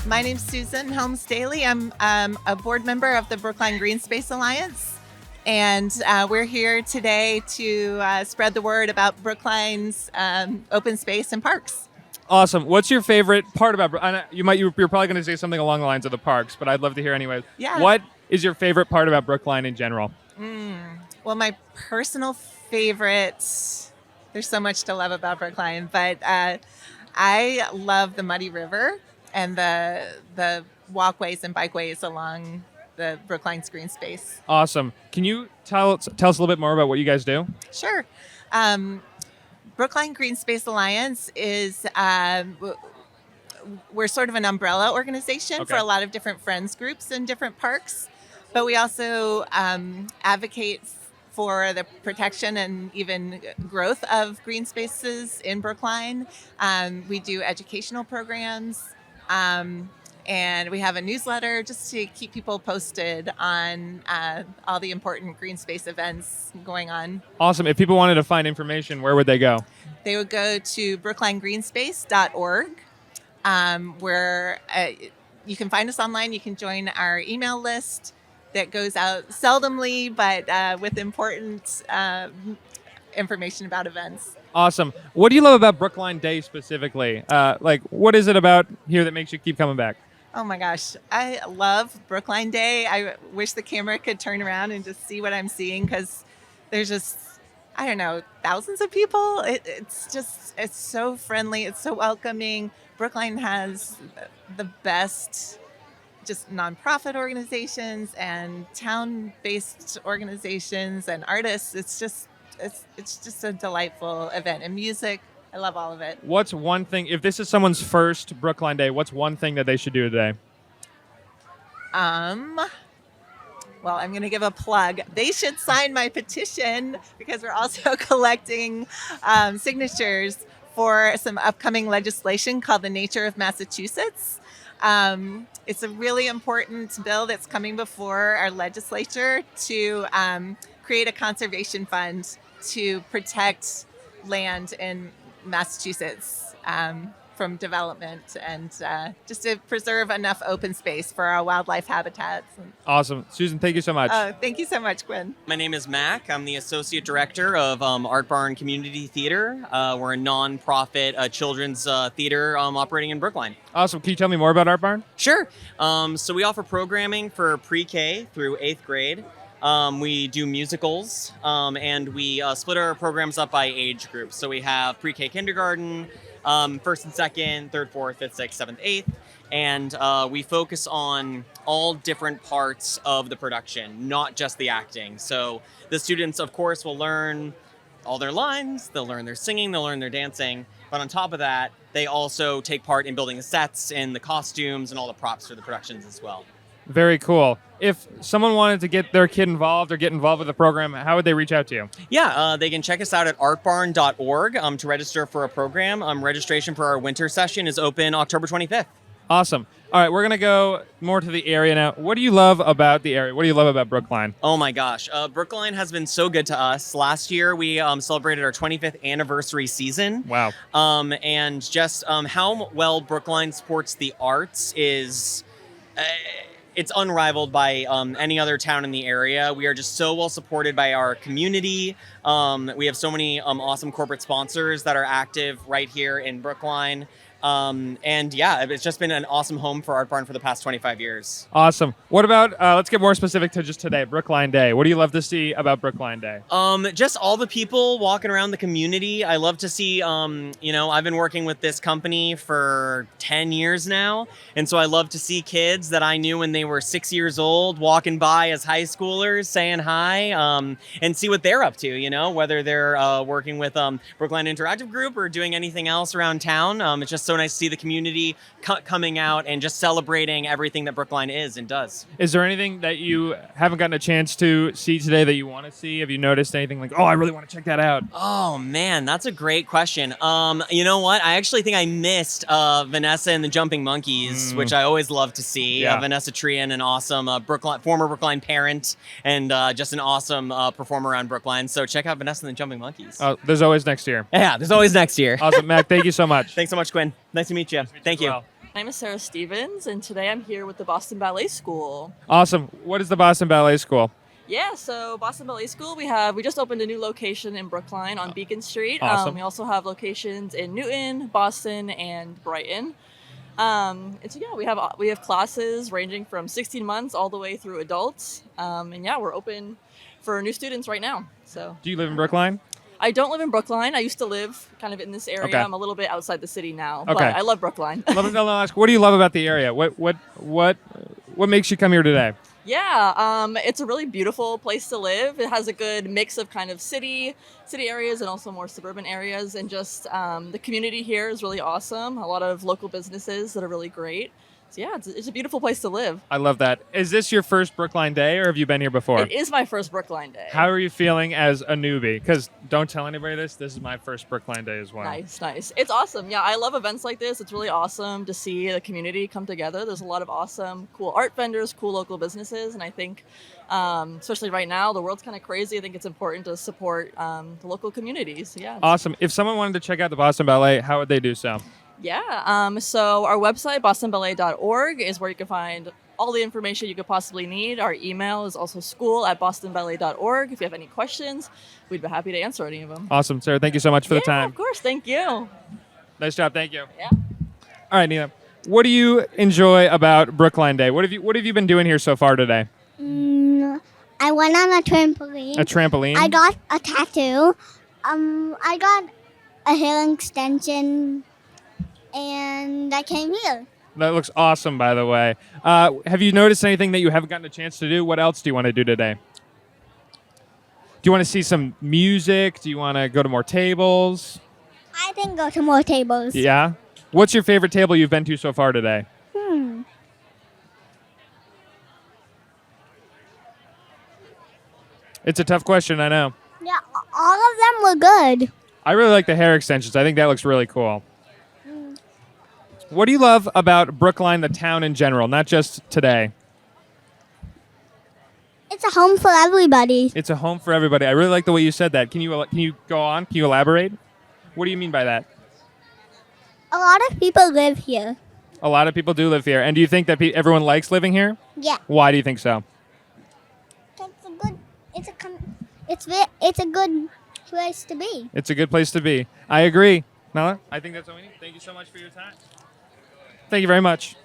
My name's Susan Helms Daly. I'm a board member of the Brookline Green Space Alliance, and we're here today to spread the word about Brookline's open space and parks. Awesome. What's your favorite part about You're probably going to say something along the lines of the parks, but I'd love to hear anyways. Yeah. What is your favorite part about Brookline in general? Well, my personal favorite, there's so much to love about Brookline, but I love the Muddy River and the walkways and bikeways along the Brookline's green space. Awesome. Can you tell us a little bit more about what you guys do? Sure. Brookline Green Space Alliance is we're sort of an umbrella organization for a lot of different friends groups in different parks, but we also advocate for the protection and even growth of green spaces in Brookline. We do educational programs, and we have a newsletter just to keep people posted on all the important green space events going on. Awesome. If people wanted to find information, where would they go? They would go to brooklinegreenspace.org, where you can find us online. You can join our email list that goes out seldomly, but with important information about events. Awesome. What do you love about Brookline Day specifically? What is it about here that makes you keep coming back? Oh my gosh, I love Brookline Day. I wish the camera could turn around and just see what I'm seeing, because there's just, I don't know, thousands of people. It's so friendly. It's so welcoming. Brookline has the best just nonprofit organizations and town-based organizations and artists. It's just a delightful event. And music, I love all of it. What's one thing, if this is someone's first Brookline Day, what's one thing that they should do today? Well, I'm going to give a plug. They should sign my petition, because we're also collecting signatures for some upcoming legislation called the Nature of Massachusetts. It's a really important bill that's coming before our legislature to create a conservation fund to protect land in Massachusetts from development, and just to preserve enough open space for our wildlife habitats. Awesome. Susan, thank you so much. Thank you so much, Quinn. My name is Mac. I'm the Associate Director of Art Barn Community Theater. We're a non-profit children's theater operating in Brookline. Awesome. Can you tell me more about Art Barn? Sure. So we offer programming for pre-K through 8th grade. We do musicals, and we split our programs up by age groups. So we have pre-K kindergarten, 1st and 2nd, 3rd, 4th, 5th, 6th, 7th, 8th. And we focus on all different parts of the production, not just the acting. So the students, of course, will learn all their lines, they'll learn their singing, they'll learn their dancing. But on top of that, they also take part in building the sets and the costumes and all the props for the productions as well. Very cool. If someone wanted to get their kid involved or get involved with the program, how would they reach out to you? Yeah, they can check us out at artbarn.org to register for a program. Registration for our winter session is open October 25th. Awesome. All right, we're going to go more to the area now. What do you love about the area? What do you love about Brookline? Oh my gosh. Brookline has been so good to us. Last year, we celebrated our 25th anniversary season. Wow. And just how well Brookline supports the arts is... it's unrivaled by any other town in the area. We are just so well supported by our community. We have so many awesome corporate sponsors that are active right here in Brookline. And yeah, it's just been an awesome home for Art Barn for the past 25 years. Awesome. What about, let's get more specific to just today, Brookline Day. What do you love to see about Brookline Day? Just all the people walking around the community. I love to see, I've been working with this company for 10 years now. And so I love to see kids that I knew when they were 6 years old walking by as high schoolers saying hi, and see what they're up to, whether they're working with Brookline Interactive Group or doing anything else around town. It's just so nice to see the community coming out and just celebrating everything that Brookline is and does. Is there anything that you haven't gotten a chance to see today that you want to see? Have you noticed anything like, oh, I really want to check that out? Oh, man, that's a great question. You know what? I actually think I missed Vanessa and the Jumping Monkeys, which I always love to see. Yeah. Vanessa Trian, an awesome former Brookline parent and just an awesome performer around Brookline. So check out Vanessa and the Jumping Monkeys. There's always next year. Yeah, there's always next year. Awesome, Mac. Thank you so much. Thanks so much, Quinn. Nice to meet you. Thank you. Well. My name is Sarah Stevens, and today I'm here with the Boston Ballet School. Awesome. What is the Boston Ballet School? Yeah, so Boston Ballet School, we just opened a new location in Brookline on Beacon Street. Awesome. We also have locations in Newton, Boston, and Brighton. And so yeah, we have classes ranging from 16 months all the way through adults. And yeah, we're open for new students right now. So Do you live in Brookline? I don't live in Brookline. I used to live kind of in this area. Okay. I'm a little bit outside the city now, Okay. but I love Brookline. Let me ask, what do you love about the area? What makes you come here today? Yeah, it's a really beautiful place to live. It has a good mix of kind of city areas and also more suburban areas, and just the community here is really awesome. A lot of local businesses that are really great. So yeah, it's a beautiful place to live. I love that. Is this your first Brookline day, or have you been here before? It is my first Brookline day. How are you feeling as a newbie? Because don't tell anybody this. This is my first Brookline day as well. Nice. It's awesome. Yeah, I love events like this. It's really awesome to see the community come together. There's a lot of awesome, cool art vendors, cool local businesses, and I think, especially right now, the world's kind of crazy. I think it's important to support the local communities. So, yeah. Awesome. If someone wanted to check out the Boston Ballet, how would they do so? Yeah, so our website, bostonballet.org, is where you can find all the information you could possibly need. Our email is also school@bostonballet.org. If you have any questions, we'd be happy to answer any of them. Awesome, Sarah. Thank you so much for the time. Of course. Thank you. Nice job. Thank you. Yeah. All right, Nina. What do you enjoy about Brookline Day? What have you been doing here so far today? I went on a trampoline. A trampoline? I got a tattoo. I got a hair extension, and I came here. That looks awesome, by the way. Have you noticed anything that you haven't gotten a chance to do? What else do you want to do today? Do you want to see some music? Do you want to go to more tables? I think go to more tables. Yeah? What's your favorite table you've been to so far today? It's a tough question, I know. Yeah, all of them were good. I really like the hair extensions. I think that looks really cool. What do you love about Brookline, the town in general, not just today? It's a home for everybody. It's a home for everybody. I really like the way you said that. Can you go on? Can you elaborate? What do you mean by that? A lot of people live here. A lot of people do live here. And do you think that everyone likes living here? Yeah. Why do you think so? It's a good place to be. It's a good place to be. I agree. Nala, I think that's all we need. Thank you so much for your time. Thank you very much.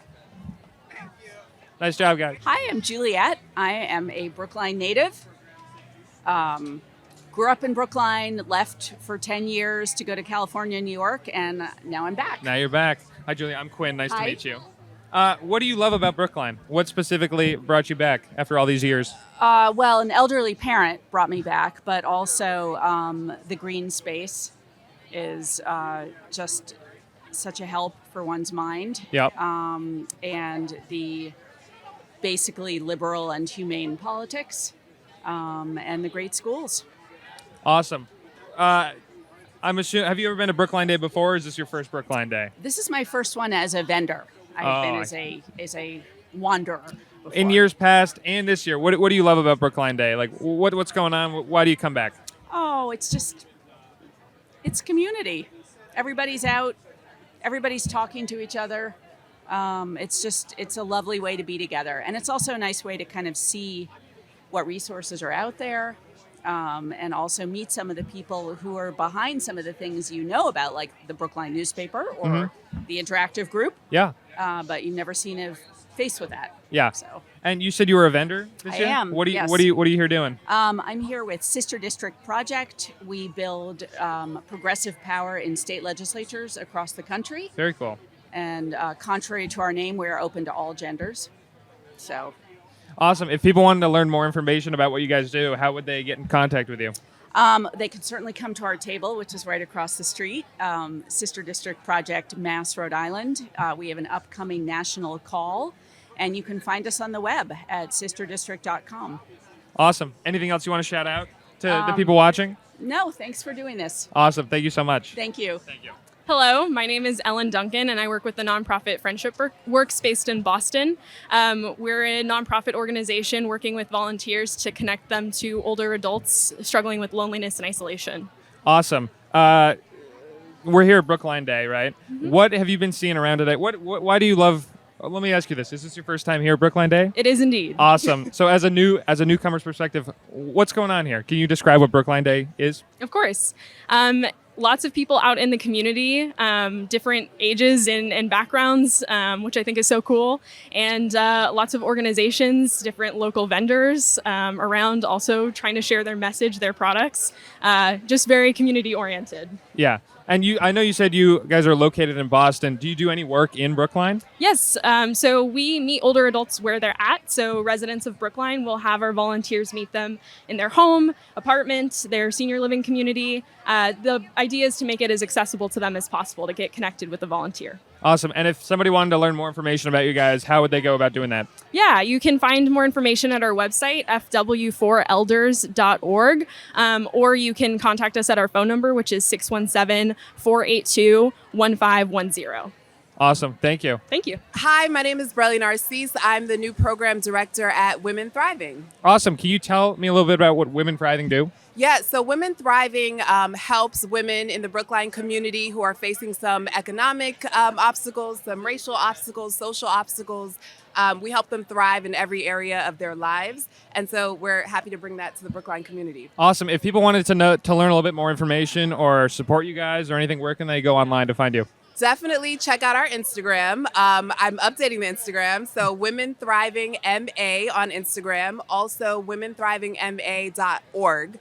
Nice job, guys. Hi, I'm Juliet. I am a Brookline native. Grew up in Brookline, left for 10 years to go to California, New York, and now I'm back. Now you're back. Hi, Julia. I'm Quinn. Nice to Hi. meet you. What do you love about Brookline? What specifically brought you back after all these years? Well, an elderly parent brought me back, but also the green space is just such a help for one's mind. Yep. And the basically liberal and humane politics, and the great schools. Awesome. I'm assuming. Have you ever been to Brookline Day before, or is this your first Brookline Day? This is my first one as a vendor. I've been as a wanderer before. In years past and this year, what do you love about Brookline Day? Like, what's going on? Why do you come back? Oh, it's community. Everybody's out. Everybody's talking to each other. It's a lovely way to be together. And it's also a nice way to kind of see what resources are out there, and also meet some of the people who are behind some of the things you know about, like the Brookline newspaper or the interactive group. Yeah. But you've never seen a face with that. Yeah. So And you said you were a vendor this I year? am, What are you yes. What are you here doing? I'm here with Sister District Project. We build progressive power in state legislatures across the country. Very cool. And contrary to our name, we are open to all genders. So Awesome. If people wanted to learn more information about what you guys do, how would they get in contact with you? they could certainly come to our table, which is right across the street, Sister District Project, Mass, Rhode Island. We have an upcoming national call, and you can find us on the web at sisterdistrict.com. Awesome. Anything else you want to shout out to the people watching? No, thanks for doing this. Awesome. Thank you so much. Thank you. Thank you. Hello, my name is Ellen Duncan, and I work with the nonprofit Friendship Works based in Boston. We're a nonprofit organization working with volunteers to connect them to older adults struggling with loneliness and isolation. Awesome. we're here at Brookline Day, right? What have you been seeing around today? Why do you love? Let me ask you this: is this your first time here at Brookline Day? It is indeed. Awesome. So, as a newcomer's perspective, what's going on here? Can you describe what Brookline Day is? Of course. Lots of people out in the community, different ages and backgrounds, which I think is so cool. And lots of organizations, different local vendors around also trying to share their message, their products. Just very community oriented. Yeah. And I know you said you guys are located in Boston. Do you do any work in Brookline? Yes. So we meet older adults where they're at. So residents of Brookline will have our volunteers meet them in their home, apartment, their senior living community. The idea is to make it as accessible to them as possible to get connected with a volunteer. Awesome. And if somebody wanted to learn more information about you guys, how would they go about doing that? Yeah, you can find more information at our website, fw4elders.org, or you can contact us at our phone number, which is 617-482-1510. Awesome. Thank you. Thank you. Hi, my name is Brelly Narcisse. I'm the new program director at Women Thriving. Awesome. Can you tell me a little bit about what Women Thriving do? Yeah, so Women Thriving helps women in the Brookline community who are facing some economic obstacles, some racial obstacles, social obstacles. We help them thrive in every area of their lives. And so we're happy to bring that to the Brookline community. Awesome. If people wanted to learn a little bit more information or support you guys or anything, where can they go online to find you? Definitely check out our Instagram. I'm updating the Instagram. So Women Thriving MA on Instagram. Also womenthrivingma.org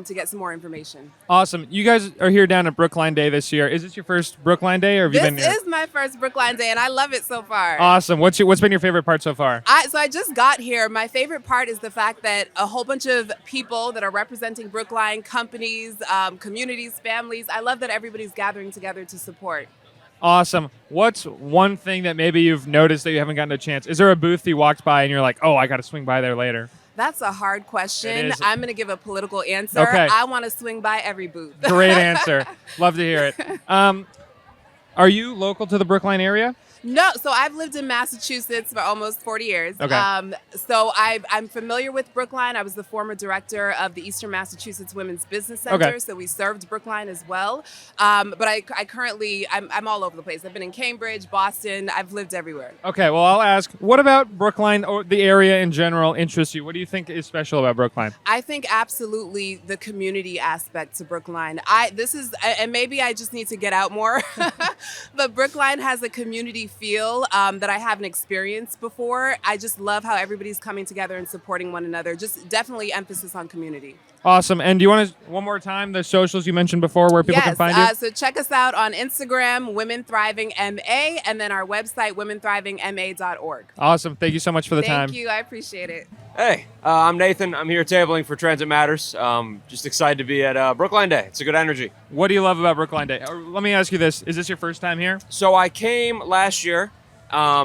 to get some more information. Awesome. You guys are here down at Brookline Day this year. Is this your first Brookline Day or have you been here? This is my first Brookline Day and I love it so far. Awesome. What's been your favorite part so far? So I just got here. My favorite part is the fact that a whole bunch of people that are representing Brookline, companies, communities, families. I love that everybody's gathering together to support. Awesome. What's one thing that maybe you've noticed that you haven't gotten a chance? Is there a booth you walked by and you're like, oh, I got to swing by there later? That's a hard question. It is. I'm going to give a political answer. Okay. I want to swing by every booth. Great answer. Love to hear it. Are you local to the Brookline area? No, so I've lived in Massachusetts for almost 40 years. Okay. So I'm familiar with Brookline. I was the former director of the Eastern Massachusetts Women's Business Center, Okay. so we served Brookline as well. But I currently, I'm all over the place. I've been in Cambridge, Boston. I've lived everywhere. Okay, well, I'll ask, what about Brookline or the area in general interests you? What do you think is special about Brookline? I think absolutely the community aspect to Brookline. And maybe I just need to get out more, but Brookline has a community feel that I haven't experienced before. I just love how everybody's coming together and supporting one another. Just definitely emphasis on community. Awesome. And do you want to, one more time, the socials you mentioned before where people can find you? So check us out on Instagram, Women Thriving MA, and then our website, womenthrivingma.org. Awesome. Thank you so much for the time. Thank you. I appreciate it. Hey, I'm Nathan. I'm here tabling for Transit Matters. Just excited to be at Brookline Day. It's a good energy. What do you love about Brookline Day? Or let me ask you this. Is this your first time here? So I came last year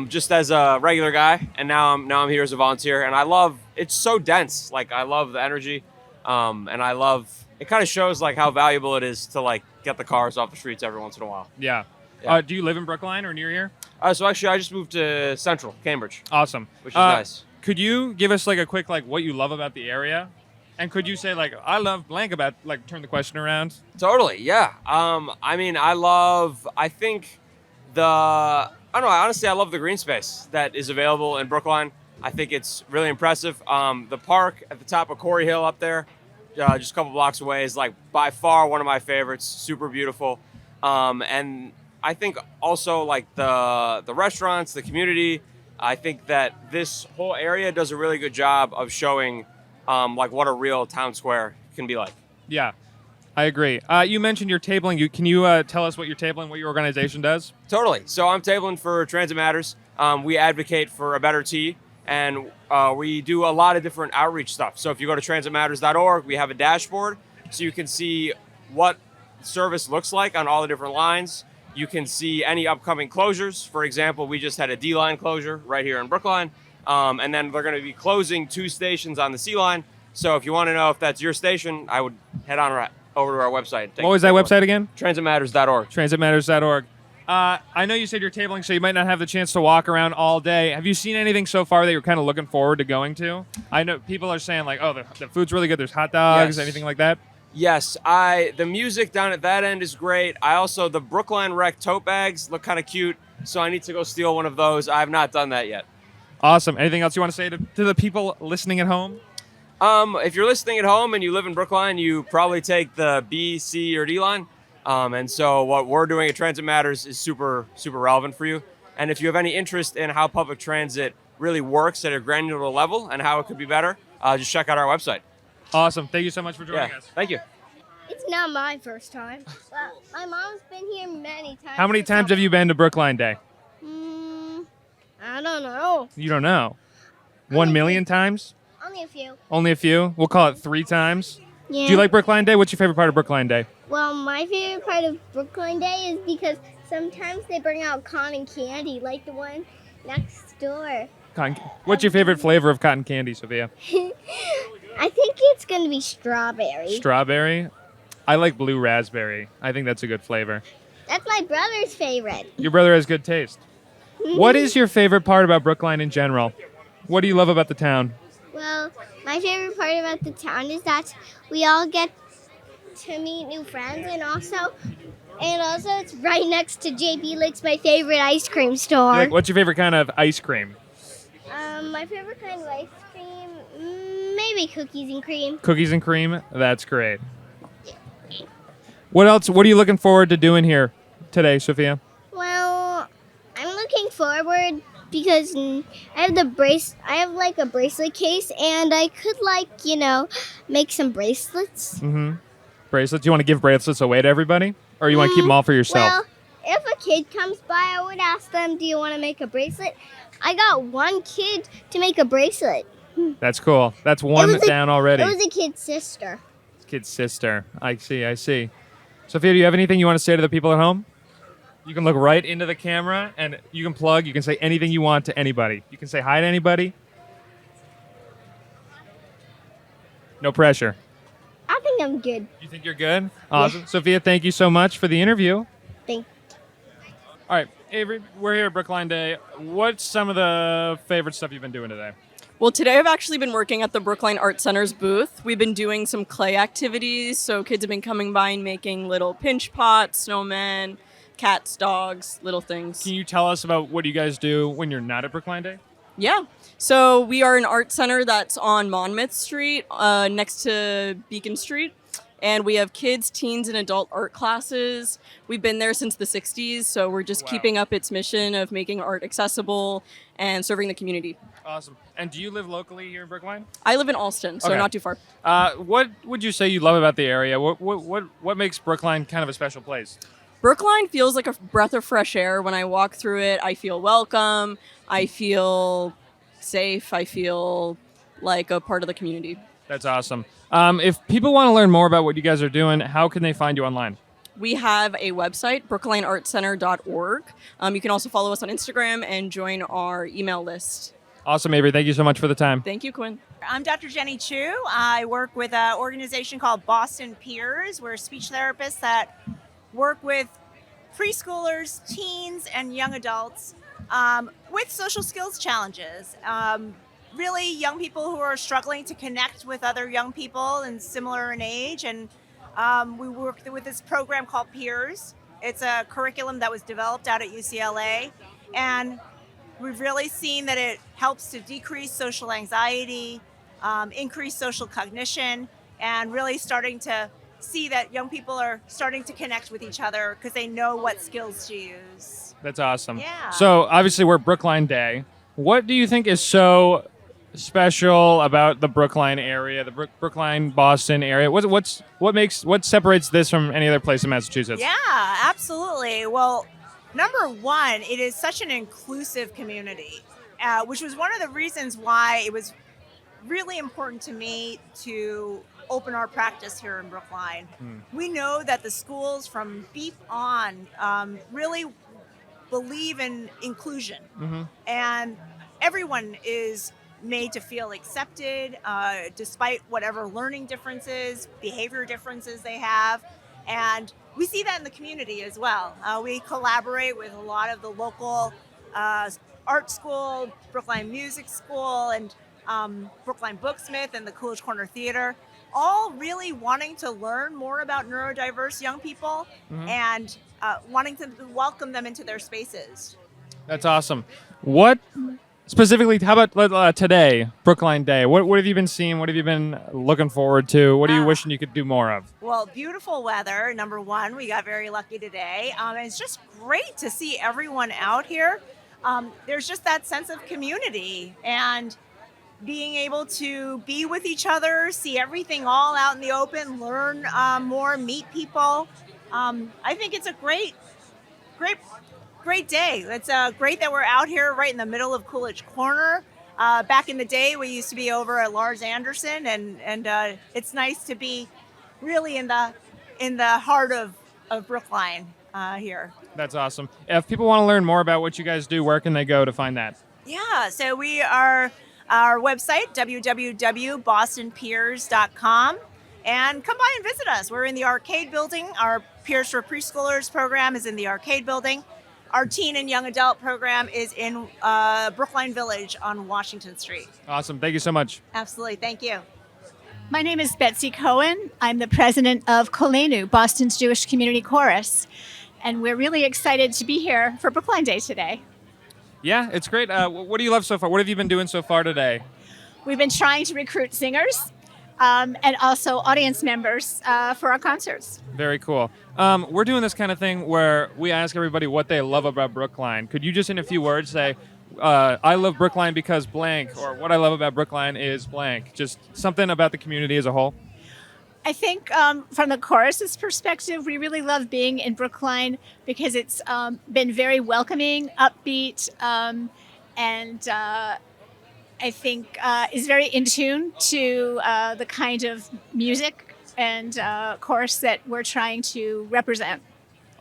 just as a regular guy, and now I'm here as a volunteer. And I love, it's so dense. Like, I love the energy. And I love, it kind of shows like how valuable it is to like get the cars off the streets every once in a while. Yeah. Yeah. Do you live in Brookline or near here? So actually I just moved to Central, Cambridge, Awesome. which is nice. Could you give us like a quick like what you love about the area? And could you say like I love blank about like turn the question around? Totally, yeah. I mean, I think I don't know, honestly, I love the green space that is available in Brookline. I think it's really impressive. The park at the top of Corey Hill up there, just a couple blocks away, is like by far one of my favorites. Super beautiful. And I think also like the restaurants, the community, I think that this whole area does a really good job of showing like what a real town square can be like. Yeah. I agree. You mentioned your tabling. Can you tell us what your tabling, what your organization does? Totally. So I'm tabling for Transit Matters. We advocate for a better T, and we do a lot of different outreach stuff. So if you go to transitmatters.org, we have a dashboard so you can see what service looks like on all the different lines. You can see any upcoming closures. For example, we just had a D line closure right here in Brookline, and then they're going to be closing 2 stations on the C line. So if you want to know if that's your station, I would head on over to our website. What was that website again? Transitmatters.org. Transitmatters.org. I know you said you're tabling, so you might not have the chance to walk around all day. Have you seen anything so far that you're kind of looking forward to going to? I know people are saying like, oh, the food's really good. There's hot dogs, Yes. anything like that? Yes, the music down at that end is great. The Brookline Rec tote bags look kind of cute, so I need to go steal one of those. I have not done that yet. Awesome. Anything else you want to say to the people listening at home? If you're listening at home and you live in Brookline, you probably take the B, C, or D line. And so what we're doing at Transit Matters is super, super relevant for you. And if you have any interest in how public transit really works at a granular level and how it could be better, just check out our website. Awesome. Thank you so much for joining us. Thank you. It's not my first time. Well, my mom's been here many times. How many times have you been to Brookline Day? I don't know. You don't know. 1 million times? Only a few. Only a few? We'll call it 3 times. Yeah. Do you like Brookline Day? What's your favorite part of Brookline Day? Well, my favorite part of Brookline Day is because sometimes they bring out cotton candy, like the one next door. What's your favorite flavor of cotton candy, Sophia? I think it's going to be strawberry. Strawberry? I like blue raspberry. I think that's a good flavor. That's my brother's favorite. Your brother has good taste. What is your favorite part about Brookline in general? What do you love about the town? Well, my favorite part about the town is that we all get to meet new friends, and also it's right next to JB Lick's, my favorite ice cream store. What's your favorite kind of ice cream? My favorite kind of ice cream, maybe cookies and cream. Cookies and cream? That's great. What else? What are you looking forward to doing here today, Sophia? Well, I'm looking forward because I have like a bracelet case, and I could make some bracelets. Mm-hmm. Bracelets? Do you want to give bracelets away to everybody? Or you want to keep them all for yourself? Well, if a kid comes by, I would ask them, do you want to make a bracelet? I got one kid to make a bracelet. That's cool. That's one down already. It was a kid's sister. Kid's sister. I see. Sophia, do you have anything you want to say to the people at home? You can look right into the camera and you can plug. You can say anything you want to anybody. You can say hi to anybody. No pressure. I think I'm good. You think you're good? Awesome. Yeah. Sophia, thank you so much for the interview. Thank you. All right, Avery, we're here at Brookline Day. What's some of the favorite stuff you've been doing today? Well, today I've actually been working at the Brookline Art Center's booth. We've been doing some clay activities, so kids have been coming by and making little pinch pots, snowmen, cats, dogs, little things. Can you tell us about what you guys do when you're not at Brookline Day? Yeah. So we are an art center that's on Monmouth Street, next to Beacon Street. And we have kids, teens, and adult art classes. We've been there since the 60s, so we're just keeping up its mission of making art accessible and serving the community. Awesome. And do you live locally here in Brookline? I live in Alston, so not too far. What would you say you love about the area? What makes Brookline kind of a special place? Brookline feels like a breath of fresh air. When I walk through it, I feel welcome. I feel safe. I feel like a part of the community. That's awesome. If people want to learn more about what you guys are doing, how can they find you online? We have a website, brooklineartcenter.org. You can also follow us on Instagram and join our email list. Awesome, Avery. Thank you so much for the time. Thank you, Quinn. I'm Dr. Jenny Chu. I work with an organization called Boston Peers. We're speech therapists that work with preschoolers, teens, and young adults with social skills challenges. Really young people who are struggling to connect with other young people and similar in age. And we work with this program called Peers. It's a curriculum that was developed out at UCLA. And we've really seen that it helps to decrease social anxiety, increase social cognition, and really starting to see that young people are starting to connect with each other because they know what skills to use. That's awesome. Yeah. So obviously we're Brookline Day. What do you think is so special about the Brookline area, the Brookline, Boston area? What separates this from any other place in Massachusetts? Yeah, absolutely. Well, number one, it is such an inclusive community, which was one of the reasons why it was really important to me to open our practice here in Brookline. We know that the schools from BEEP on really believe in inclusion, and everyone is made to feel accepted despite whatever learning differences, behavior differences they have. And we see that in the community as well. We collaborate with a lot of the local art school, Brookline Music School, and Brookline Booksmith and the Coolidge Corner Theater. all really wanting to learn more about neurodiverse young people and wanting to welcome them into their spaces. That's awesome. What specifically? How about today, Brookline Day? What have you been seeing? What have you been looking forward to? What are you wishing you could do more of? Well, beautiful weather, number one. We got very lucky today. It's just great to see everyone out here. There's just that sense of community and being able to be with each other, see everything all out in the open, learn more, meet people. I think it's a great day. It's great that we're out here right in the middle of Coolidge Corner. Back in the day, we used to be over at Lars Anderson, and it's nice to be really in the heart of Brookline here. That's awesome. If people want to learn more about what you guys do, where can they go to find that? Yeah, so we are our website, www.bostonpeers.com, and come by and visit us. We're in the arcade building. Our Peers for Preschoolers program is in the arcade building. Our teen and young adult program is in Brookline Village on Washington Street. Awesome. Thank you so much. Absolutely. Thank you. My name is Betsy Cohen. I'm the president of Kolenu, Boston's Jewish Community Chorus. And we're really excited to be here for Brookline Day today. Yeah, it's great. What do you love so far? What have you been doing so far today? We've been trying to recruit singers and also audience members for our concerts. Very cool. We're doing this kind of thing where we ask everybody what they love about Brookline. Could you just in a few words say, I love Brookline because blank, or what I love about Brookline is blank? Just something about the community as a whole. I think from the chorus's perspective, we really love being in Brookline because it's been very welcoming, upbeat, and I think is very in tune to the kind of music and chorus that we're trying to represent.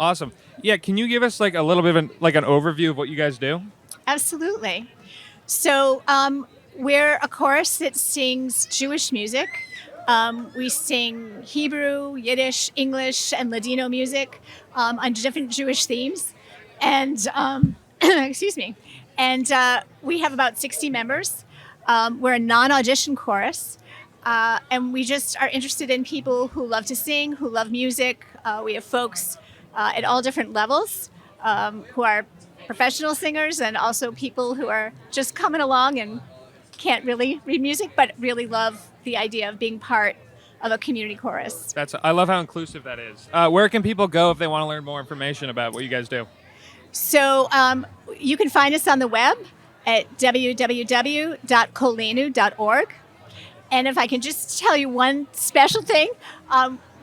Awesome. Yeah, can you give us like a little bit of an overview of what you guys do? Absolutely. So we're a chorus that sings Jewish music. We sing Hebrew, Yiddish, English, and Ladino music on different Jewish themes. And, excuse me. And we have about 60 members. We're a non-audition chorus. And we just are interested in people who love to sing, who love music. We have folks at all different levels who are professional singers and also people who are just coming along and can't really read music, but really love the idea of being part of a community chorus. I love how inclusive that is. Where can people go if they want to learn more information about what you guys do? So you can find us on the web at www.kolenu.org. And if I can just tell you one special thing,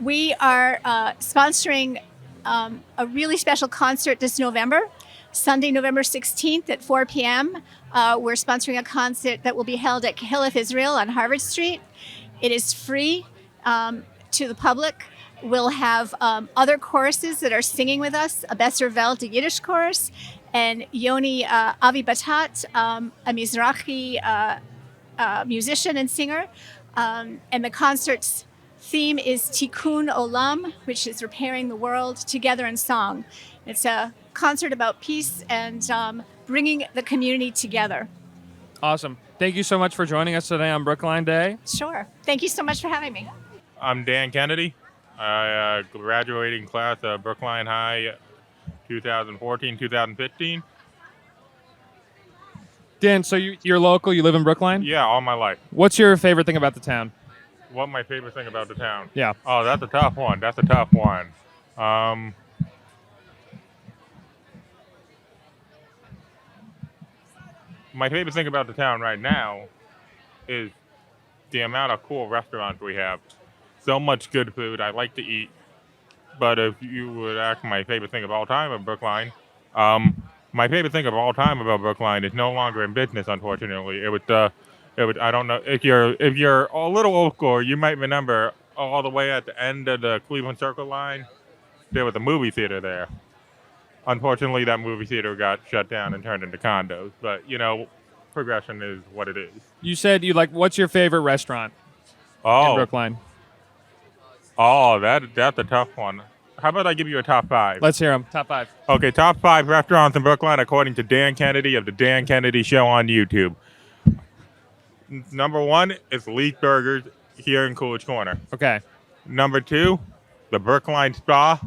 we are sponsoring a really special concert this November, Sunday, November 16th at 4 p.m. We're sponsoring a concert that will be held at Kehileth Israel on Harvard Street. It is free to the public. We'll have other choruses that are singing with us, a Besser Welt, a Yiddish chorus, and Yoni Avi Batat, a Mizrahi musician and singer. And the concert's theme is Tikkun Olam, which is repairing the world together in song. It's a concert about peace and bringing the community together. Awesome. Thank you so much for joining us today on Brookline Day. Sure. Thank you so much for having me. I'm Dan Kennedy. I graduating class of Brookline High 2014-2015. Dan, so you're local, you live in Brookline? Yeah, all my life. What's your favorite thing about the town? What my favorite thing about the town? Yeah. Oh, that's a tough one. My favorite thing about the town right now is the amount of cool restaurants we have. So much good food. I like to eat. But if you would ask my favorite thing of all time of Brookline, my favorite thing of all time about Brookline is no longer in business, unfortunately. It would I don't know if you're a little old school, you might remember all the way at the end of the Cleveland Circle line, there was a movie theater there. Unfortunately, that movie theater got shut down and turned into condos. But progression is what it is. You said what's your favorite restaurant in Brookline? Oh, that's a tough one. How about I give you a top 5? Let's hear them. Top 5. Okay, top 5 restaurants in Brookline according to Dan Kennedy of the Dan Kennedy Show on YouTube. Number 1 is Lee's Burgers here in Coolidge Corner. Okay. Number 2, the Brookline Spa.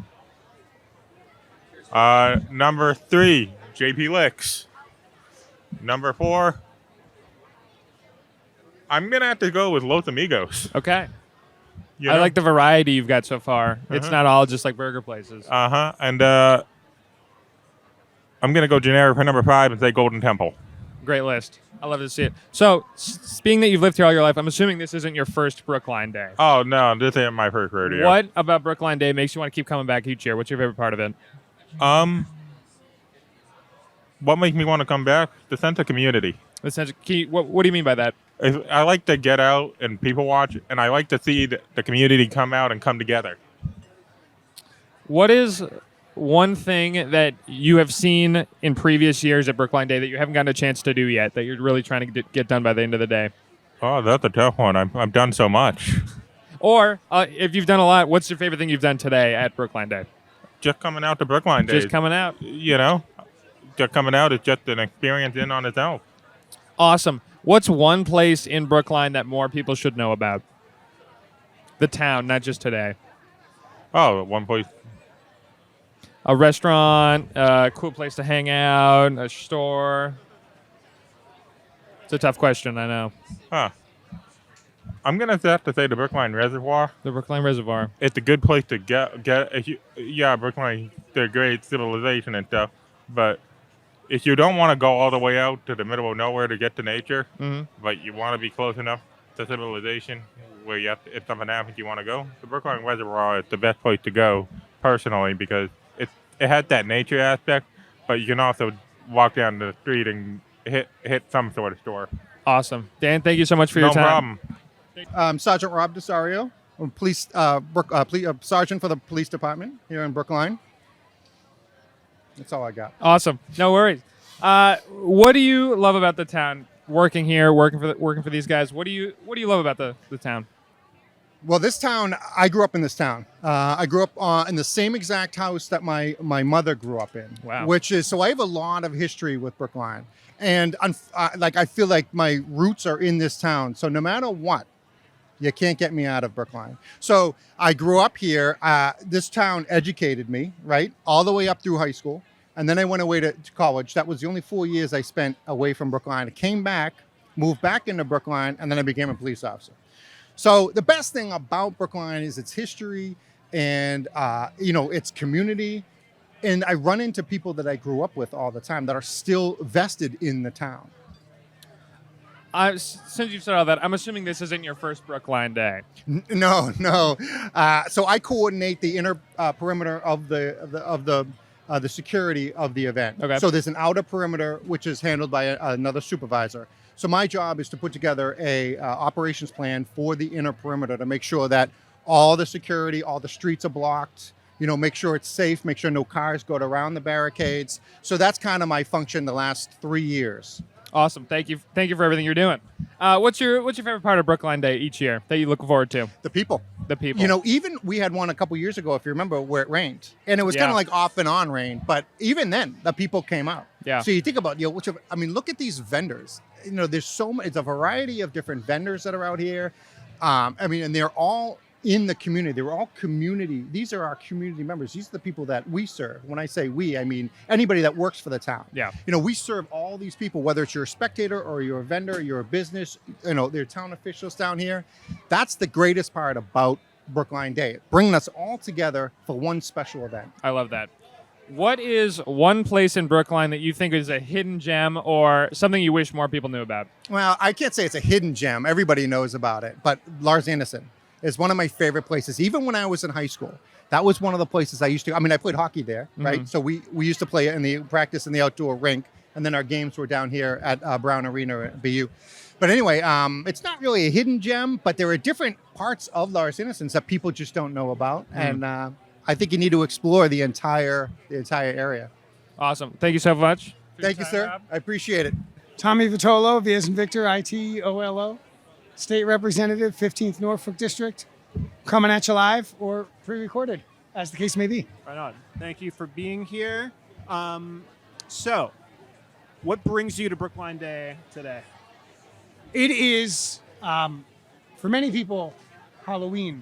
Number 3, JP Licks. Number 4, I'm gonna have to go with Los Amigos. Okay. You I know? like the variety you've got so far. It's Uh-huh. not all just like burger places. And I'm gonna go generic for number 5 and say Golden Temple. Great list. I love to see it. So, being that you've lived here all your life, I'm assuming this isn't your first Brookline Day. Oh no, this ain't my first rodeo. What about Brookline Day makes you want to keep coming back each year? What's your favorite part of it? What makes me want to come back? The sense of community. The sense of, what do you mean by that? I like to get out and people watch, and I like to see the community come out and come together. What is one thing that you have seen in previous years at Brookline Day that you haven't gotten a chance to do yet, that you're really trying to get done by the end of the day? Oh, that's a tough one. I've done so much. Or if you've done a lot, what's your favorite thing you've done today at Brookline Day? Just coming out to Brookline Day. Just coming out. You know, just coming out is just an experience in on its own. Awesome. What's one place in Brookline that more people should know about? The town, not just today. Oh, one place. A restaurant, a cool place to hang out, a store. It's a tough question, I know. Huh. I'm gonna have to say the Brookline Reservoir. The Brookline Reservoir. It's a good place to get. Yeah, Brookline, they're great civilization and stuff, but if you don't want to go all the way out to the middle of nowhere to get to nature, but you want to be close enough to civilization where you have to, if something happens, you want to go, the Brookline Reservoir is the best place to go personally because it has that nature aspect, but you can also walk down the street and hit some sort of store. Awesome. Dan, thank you so much for your time. No problem. Sergeant Rob Desario, police sergeant for the police department here in Brookline. That's all I got. Awesome. No worries. What do you love about the town? Working here, working for these guys. What do you love about the town? Well, this town, I grew up in this town. I grew up in the same exact house that my mother grew up in. Wow. So I have a lot of history with Brookline. And I feel like my roots are in this town. So no matter what, you can't get me out of Brookline. So I grew up here. This town educated me, right? All the way up through high school. And then I went away to college. That was the only 4 years I spent away from Brookline. I came back, moved back into Brookline, and then I became a police officer. So the best thing about Brookline is its history and, its community. And I run into people that I grew up with all the time that are still vested in the town. Since you've said all that, I'm assuming this isn't your first Brookline Day. No. So I coordinate the inner perimeter of the security of the event. Okay. So there's an outer perimeter, which is handled by another supervisor. So my job is to put together a operations plan for the inner perimeter to make sure that all the security, all the streets are blocked, make sure it's safe, make sure no cars go around the barricades. So that's kind of my function the last 3 years. Awesome. Thank you for everything you're doing. What's your favorite part of Brookline Day each year that you look forward to? The people. The people. Even we had one a couple years ago, if you remember, where it rained. And it was kind of like off and on rain. But even then, the people came out. Yeah. So you think about, look at these vendors. There's so much, it's a variety of different vendors that are out here. And they're all in the community. They're all community. These are our community members. These are the people that we serve. When I say we, I mean anybody that works for the town. Yeah. We serve all these people, whether it's you're a spectator or you're a vendor, you're a business, they're town officials down here. That's the greatest part about Brookline Day, bringing us all together for one special event. I love that. What is one place in Brookline that you think is a hidden gem or something you wish more people knew about? Well, I can't say it's a hidden gem. Everybody knows about it. But Lars Anderson is one of my favorite places. Even when I was in high school, that was one of the places I used to. I played hockey there, right? So we used to play practice in the outdoor rink, and then our games were down here at Brown Arena at BU. But anyway, it's not really a hidden gem, but there are different parts of Lars Anderson that people just don't know about, and I think you need to explore the entire area. Awesome. Thank you so much. Thank you, sir. Rob. I appreciate it. Tommy Vitolo, V as in Victor, ITOLO, State Representative, 15th Norfolk District, coming at you live or pre-recorded, as the case may be. Right on. Thank you for being here. So, what brings you to Brookline Day today? It is For many people, Halloween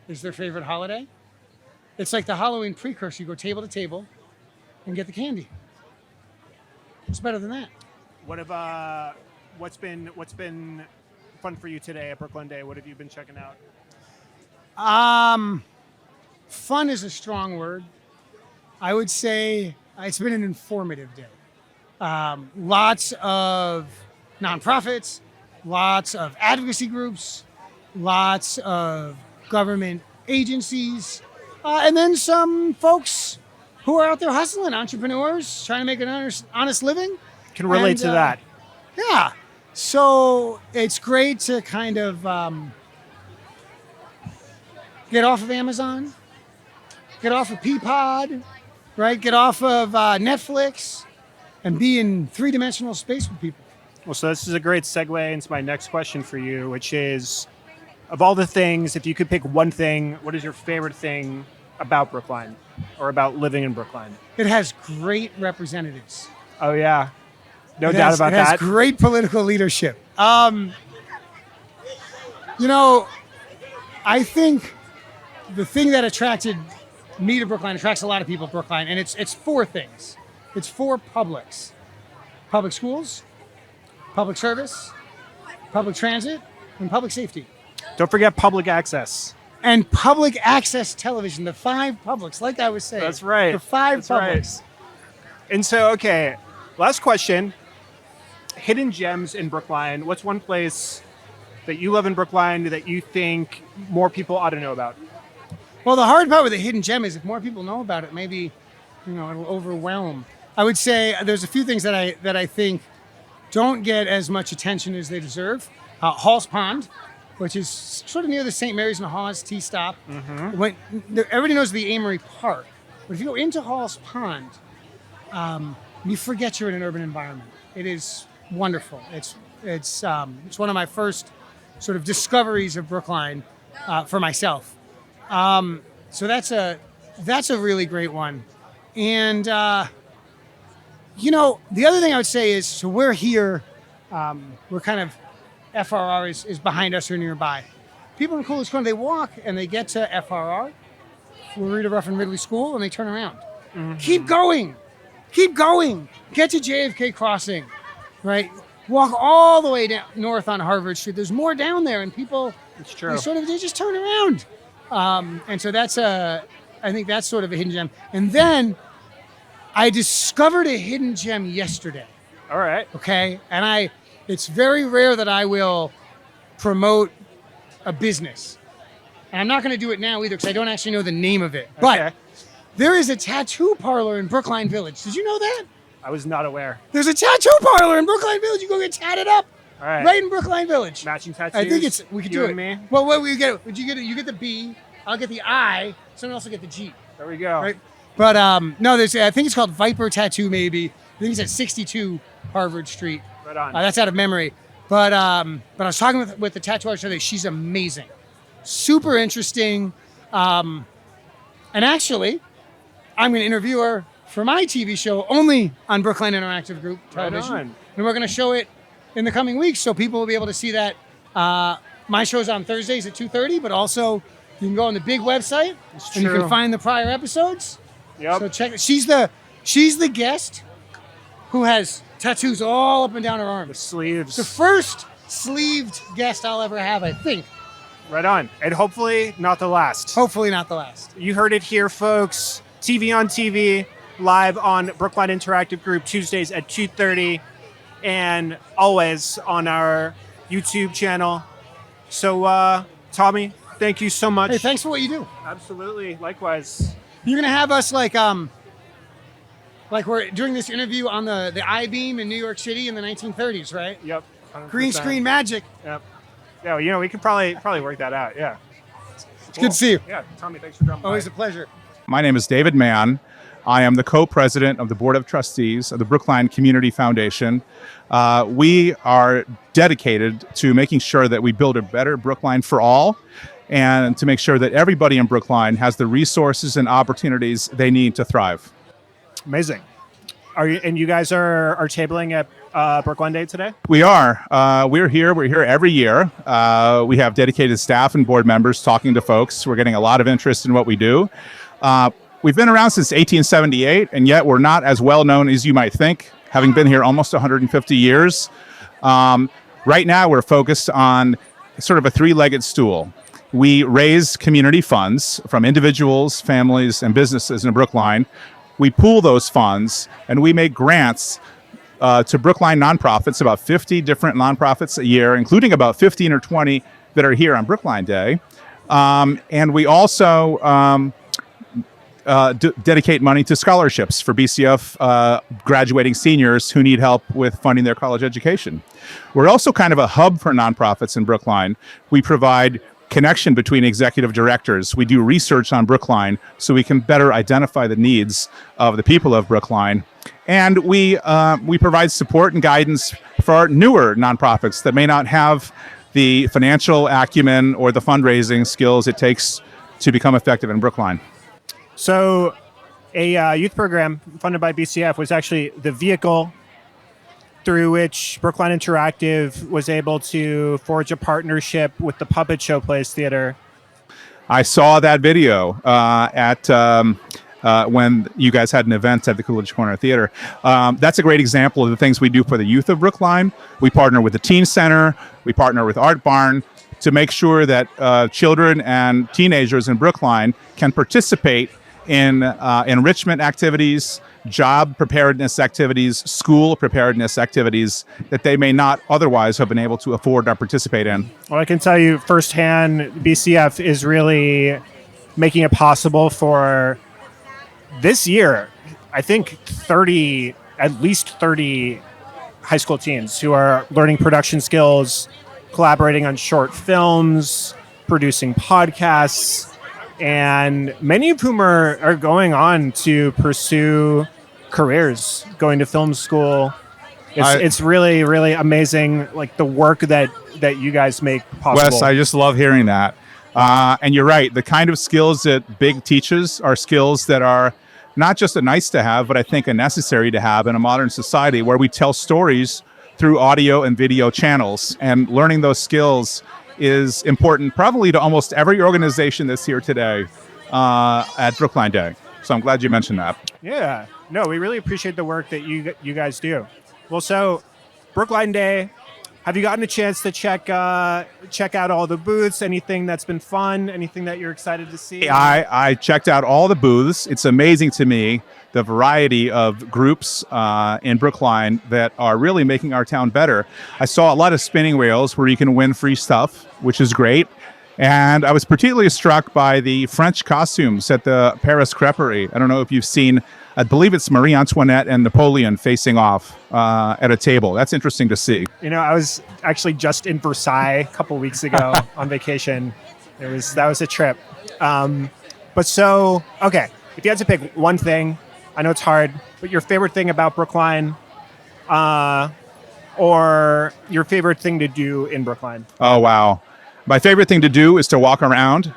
is their favorite holiday. It's like the Halloween precursor. You go table to table and get the candy. What's better than that? What's been fun for you today at Brookline Day? What have you been checking out? Fun is a strong word. I would say it's been an informative day. Lots of nonprofits, lots of advocacy groups, lots of government agencies, and then some folks who are out there hustling, entrepreneurs trying to make an honest living. Can relate And, to that. Yeah. So it's great to kind of get off of Amazon, get off of Peapod, right? Get off of Netflix and be in three-dimensional space with people. Well, so this is a great segue into my next question for you, which is, of all the things, if you could pick one thing, what is your favorite thing about Brookline or about living in Brookline? It has great representatives. Oh, yeah. No It doubt has- about it has that. great political leadership. I think the thing that attracted me to Brookline attracts a lot of people to Brookline, and it's four things. It's four publics: public schools, public service, public transit, and public safety. Don't forget public access. And public access television, the five publics, like I was saying. That's right. The five That's right. publics. And so, okay, last question. Hidden gems in Brookline. What's one place that you love in Brookline that you think more people ought to know about? Well, the hard part with a hidden gem is if more people know about it, maybe, it'll overwhelm. I would say there's a few things that I think don't get as much attention as they deserve. Hall's Pond, which is sort of near the St. Mary's and Hawes T stop. Everybody knows the Amory Park, but if you go into Hall's Pond, you forget you're in an urban environment. It is wonderful. It's one of my first sort of discoveries of Brookline for myself. So that's a really great one. And the other thing I would say is, so we're here. We're kind of FRR is behind us or nearby. People in Coolidge Corner, they walk and they get to FRR, Florida Ruffin Ridley School, and they turn around. Keep going. Get to JFK Crossing, right? Walk all the way down north on Harvard Street. There's more down there, and people, it's true. They just turn around. And so I think that's sort of a hidden gem. And then I discovered a hidden gem yesterday. All right. Okay. And it's very rare that I will promote a business. And I'm not going to do it now either because I don't actually know the name of it. But there is a tattoo parlor in Brookline Village. Did you know that? I was not aware. There's a tattoo parlor in Brookline Village. You go get tatted up. All right. Right in Brookline Village. Matching tattoos. I think we could you do and it. Me? Well, what we get? Would you get it? You get the B. I'll get the I. Someone else will get the G. There we go. Right. But no, I think it's called Viper Tattoo. Maybe I think it's at 62 Harvard Street. Right on. That's out of memory. But I was talking with the tattoo artist today. She's amazing, super interesting, and actually, I'm going to interview her for my TV show only on Brookline Interactive Group Television, Right on. and we're going to show it in the coming weeks, so people will be able to see that. My show's on Thursdays at 2:30, but also you can go on the big website and you true. can find the prior episodes. Yep. So check it. She's the guest who has tattoos all up and down her arms. The sleeves. The first sleeved guest I'll ever have, I think. Right on. And hopefully not the last. Hopefully not the last. You heard it here, folks. TV on TV, live on Brookline Interactive Group, Tuesdays at 2:30, and always on our YouTube channel. So, Tommy, thank you so much. Hey, thanks for what you do. Absolutely. Likewise. You're gonna have us like we're doing this interview on the I-beam in New York City in the 1930s, right? Yep. Green 100%. screen magic. Yep. Yeah, we could probably work that out. Yeah. It's good to see you. Yeah, Tommy, thanks for dropping by. Always a pleasure. My name is David Mann. I am the co-president of the Board of Trustees of the Brookline Community Foundation. We are dedicated to making sure that we build a better Brookline for all and to make sure that everybody in Brookline has the resources and opportunities they need to thrive. Amazing. And you guys are tabling at Brookline Day today? We are. We're here. We're here every year. We have dedicated staff and board members talking to folks. We're getting a lot of interest in what we do. We've been around since 1878, and yet we're not as well known as you might think, having been here almost 150 years. Right now, we're focused on sort of a three-legged stool. We raise community funds from individuals, families, and businesses in Brookline. We pool those funds, and we make grants to Brookline nonprofits, about 50 different nonprofits a year, including about 15 or 20 that are here on Brookline Day. And we also dedicate money to scholarships for BCF graduating seniors who need help with funding their college education. We're also kind of a hub for nonprofits in Brookline. We provide connection between executive directors. We do research on Brookline so we can better identify the needs of the people of Brookline. And we provide support and guidance for our newer nonprofits that may not have the financial acumen or the fundraising skills it takes to become effective in Brookline. So a youth program funded by BCF was actually the vehicle through which Brookline Interactive was able to forge a partnership with the Puppet Show Plays Theater. I saw that video when you guys had an event at the Coolidge Corner Theater. That's a great example of the things we do for the youth of Brookline. We partner with the Teen Center. We partner with Art Barn to make sure that children and teenagers in Brookline can participate in enrichment activities, job preparedness activities, school preparedness activities that they may not otherwise have been able to afford or participate in. Well, I can tell you firsthand, BCF is really making it possible for this year, I think at least 30 high school teens who are learning production skills, collaborating on short films, producing podcasts, and many of whom are going on to pursue careers, going to film school. It's really, really amazing, like the work that you guys make possible. Wes, I just love hearing that. And you're right. The kind of skills that Big teaches are skills that are not just a nice to have, but I think a necessary to have in a modern society where we tell stories through audio and video channels. And learning those skills is important probably to almost every organization that's here today at Brookline Day. So I'm glad you mentioned that. Yeah. No, we really appreciate the work that you guys do. Well, so Brookline Day, have you gotten a chance to check out all the booths? Anything that's been fun? Anything that you're excited to see? I checked out all the booths. It's amazing to me the variety of groups in Brookline that are really making our town better. I saw a lot of spinning wheels where you can win free stuff, which is great. And I was particularly struck by the French costumes at the Paris Creperie. I don't know if you've seen, I believe it's Marie Antoinette and Napoleon facing off at a table. That's interesting to see. You know, I was actually just in Versailles a couple weeks ago on vacation. That was a trip. But so, okay, if you had to pick one thing, I know it's hard, but your favorite thing about Brookline or your favorite thing to do in Brookline? Oh, wow. My favorite thing to do is to walk around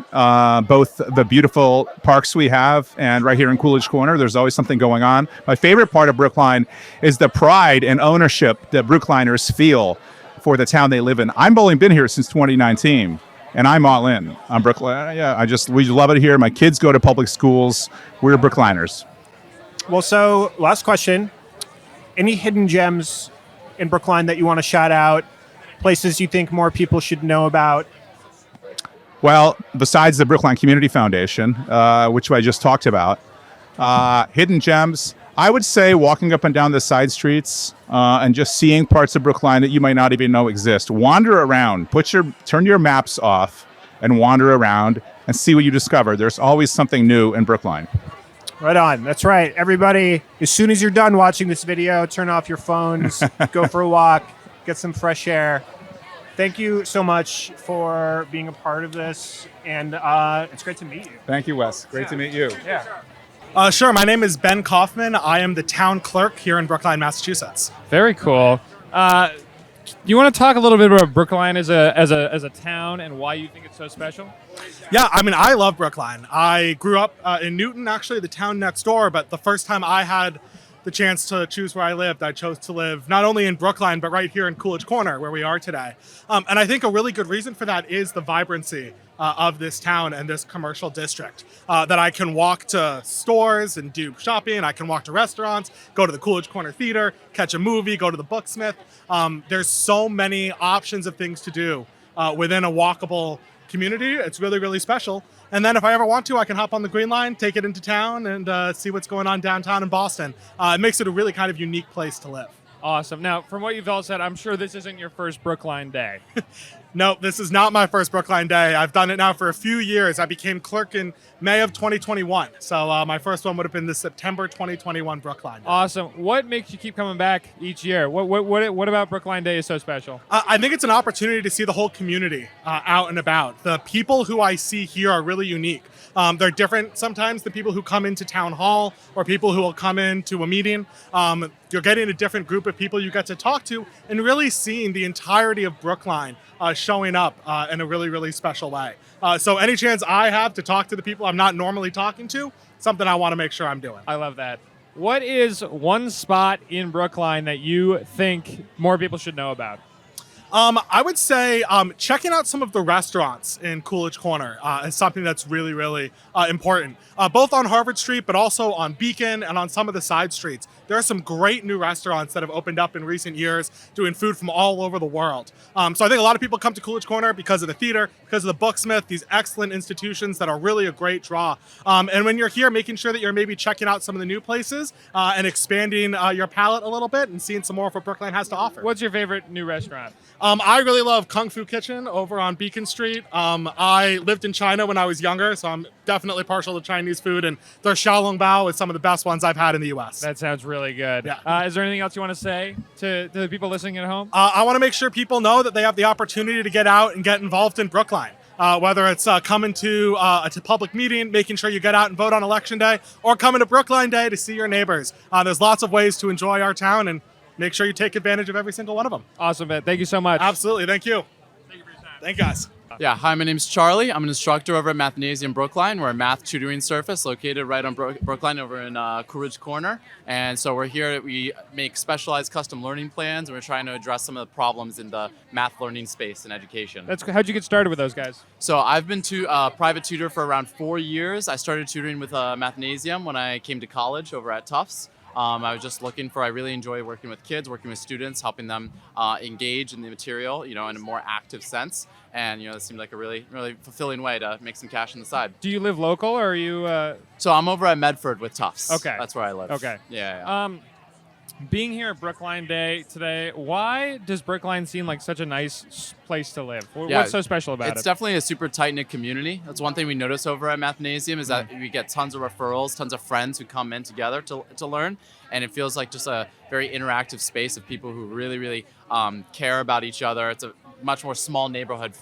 both the beautiful parks we have and right here in Coolidge Corner. There's always something going on. My favorite part of Brookline is the pride and ownership that Brookliners feel for the town they live in. I've only been here since 2019, and I'm all in on Brookline. Yeah, we love it here. My kids go to public schools. We're Brookliners. Well, so last question. Any hidden gems in Brookline that you want to shout out? Places you think more people should know about? Well, besides the Brookline Community Foundation, which I just talked about, hidden gems, I would say walking up and down the side streets and just seeing parts of Brookline that you might not even know exist. Wander around, turn your maps off and wander around and see what you discover. There's always something new in Brookline. Right on. That's right. Everybody, as soon as you're done watching this video, turn off your phones, go for a walk, get some fresh air. Thank you so much for being a part of this, and it's great to meet you. Thank you, Wes. Great to meet you. Yeah. Sure. My name is Ben Kaufman. I am the town clerk here in Brookline, Massachusetts. Very cool. You want to talk a little bit about Brookline as a town and why you think it's so special? Yeah, I mean, I love Brookline. I grew up in Newton, actually, the town next door, but the first time I had the chance to choose where I lived, I chose to live not only in Brookline, but right here in Coolidge Corner, where we are today. And I think a really good reason for that is the vibrancy of this town and this commercial district. That I can walk to stores and do shopping, I can walk to restaurants, go to the Coolidge Corner Theater, catch a movie, go to the Booksmith. There's so many options of things to do within a walkable community. It's really, really special. And then if I ever want to, I can hop on the Green Line, take it into town, and see what's going on downtown in Boston. It makes it a really kind of unique place to live. Awesome. Now, from what you've all said, I'm sure this isn't your first Brookline day. No, this is not my first Brookline day. I've done it now for a few years. I became clerk in May of 2021. So my first one would have been the September 2021 Brookline day. Awesome. What makes you keep coming back each year? What about Brookline Day is so special? I think it's an opportunity to see the whole community out and about. The people who I see here are really unique. They're different sometimes than people who come into town hall or people who will come into a meeting. You're getting a different group of people you get to talk to and really seeing the entirety of Brookline showing up in a really, really special way. So any chance I have to talk to the people I'm not normally talking to, something I want to make sure I'm doing. I love that. What is one spot in Brookline that you think more people should know about? I would say checking out some of the restaurants in Coolidge Corner is something that's really, really important. Both on Harvard Street, but also on Beacon and on some of the side streets. There are some great new restaurants that have opened up in recent years doing food from all over the world. So I think a lot of people come to Coolidge Corner because of the theater, because of the Booksmith, these excellent institutions that are really a great draw. And when you're here, making sure that you're maybe checking out some of the new places and expanding your palate a little bit and seeing some more of what Brookline has to offer. What's your favorite new restaurant? I really love Kung Fu Kitchen over on Beacon Street. I lived in China when I was younger, so I'm definitely partial to Chinese food, and their xiaolongbao is some of the best ones I've had in the U.S. That sounds really good. Yeah. Is there anything else you want to say to the people listening at home? I want to make sure people know that they have the opportunity to get out and get involved in Brookline. Whether it's coming to a public meeting, making sure you get out and vote on Election Day, or coming to Brookline Day to see your neighbors. There's lots of ways to enjoy our town, and make sure you take advantage of every single one of them. Awesome, man. Thank you so much. Absolutely. Thank you. Thank you for your time. Thank you, guys. Yeah, hi, my name's Charlie. I'm an instructor over at Mathnasium Brookline. We're a math tutoring service located right on Brookline over in Coolidge Corner. And so we're here, we make specialized custom learning plans, and we're trying to address some of the problems in the math learning space in education. How'd you get started with those guys? So I've been private tutor for around 4 years. I started tutoring with Mathnasium when I came to college over at Tufts. I was just I really enjoy working with kids, working with students, helping them engage in the material, in a more active sense. And, it seemed like a really, really fulfilling way to make some cash on the side. Do you live local or are you? So I'm over at Medford with Tufts. Okay. That's where I live. Okay. Yeah. Being here at Brookline Day today, why does Brookline seem like such a nice place to live? What's so special about it? It's definitely a super tight-knit community. That's one thing we notice over at Mathnasium is that we get tons of referrals, tons of friends who come in together to learn. And it feels like just a very interactive space of people who really, really care about each other. It's a much more small neighborhood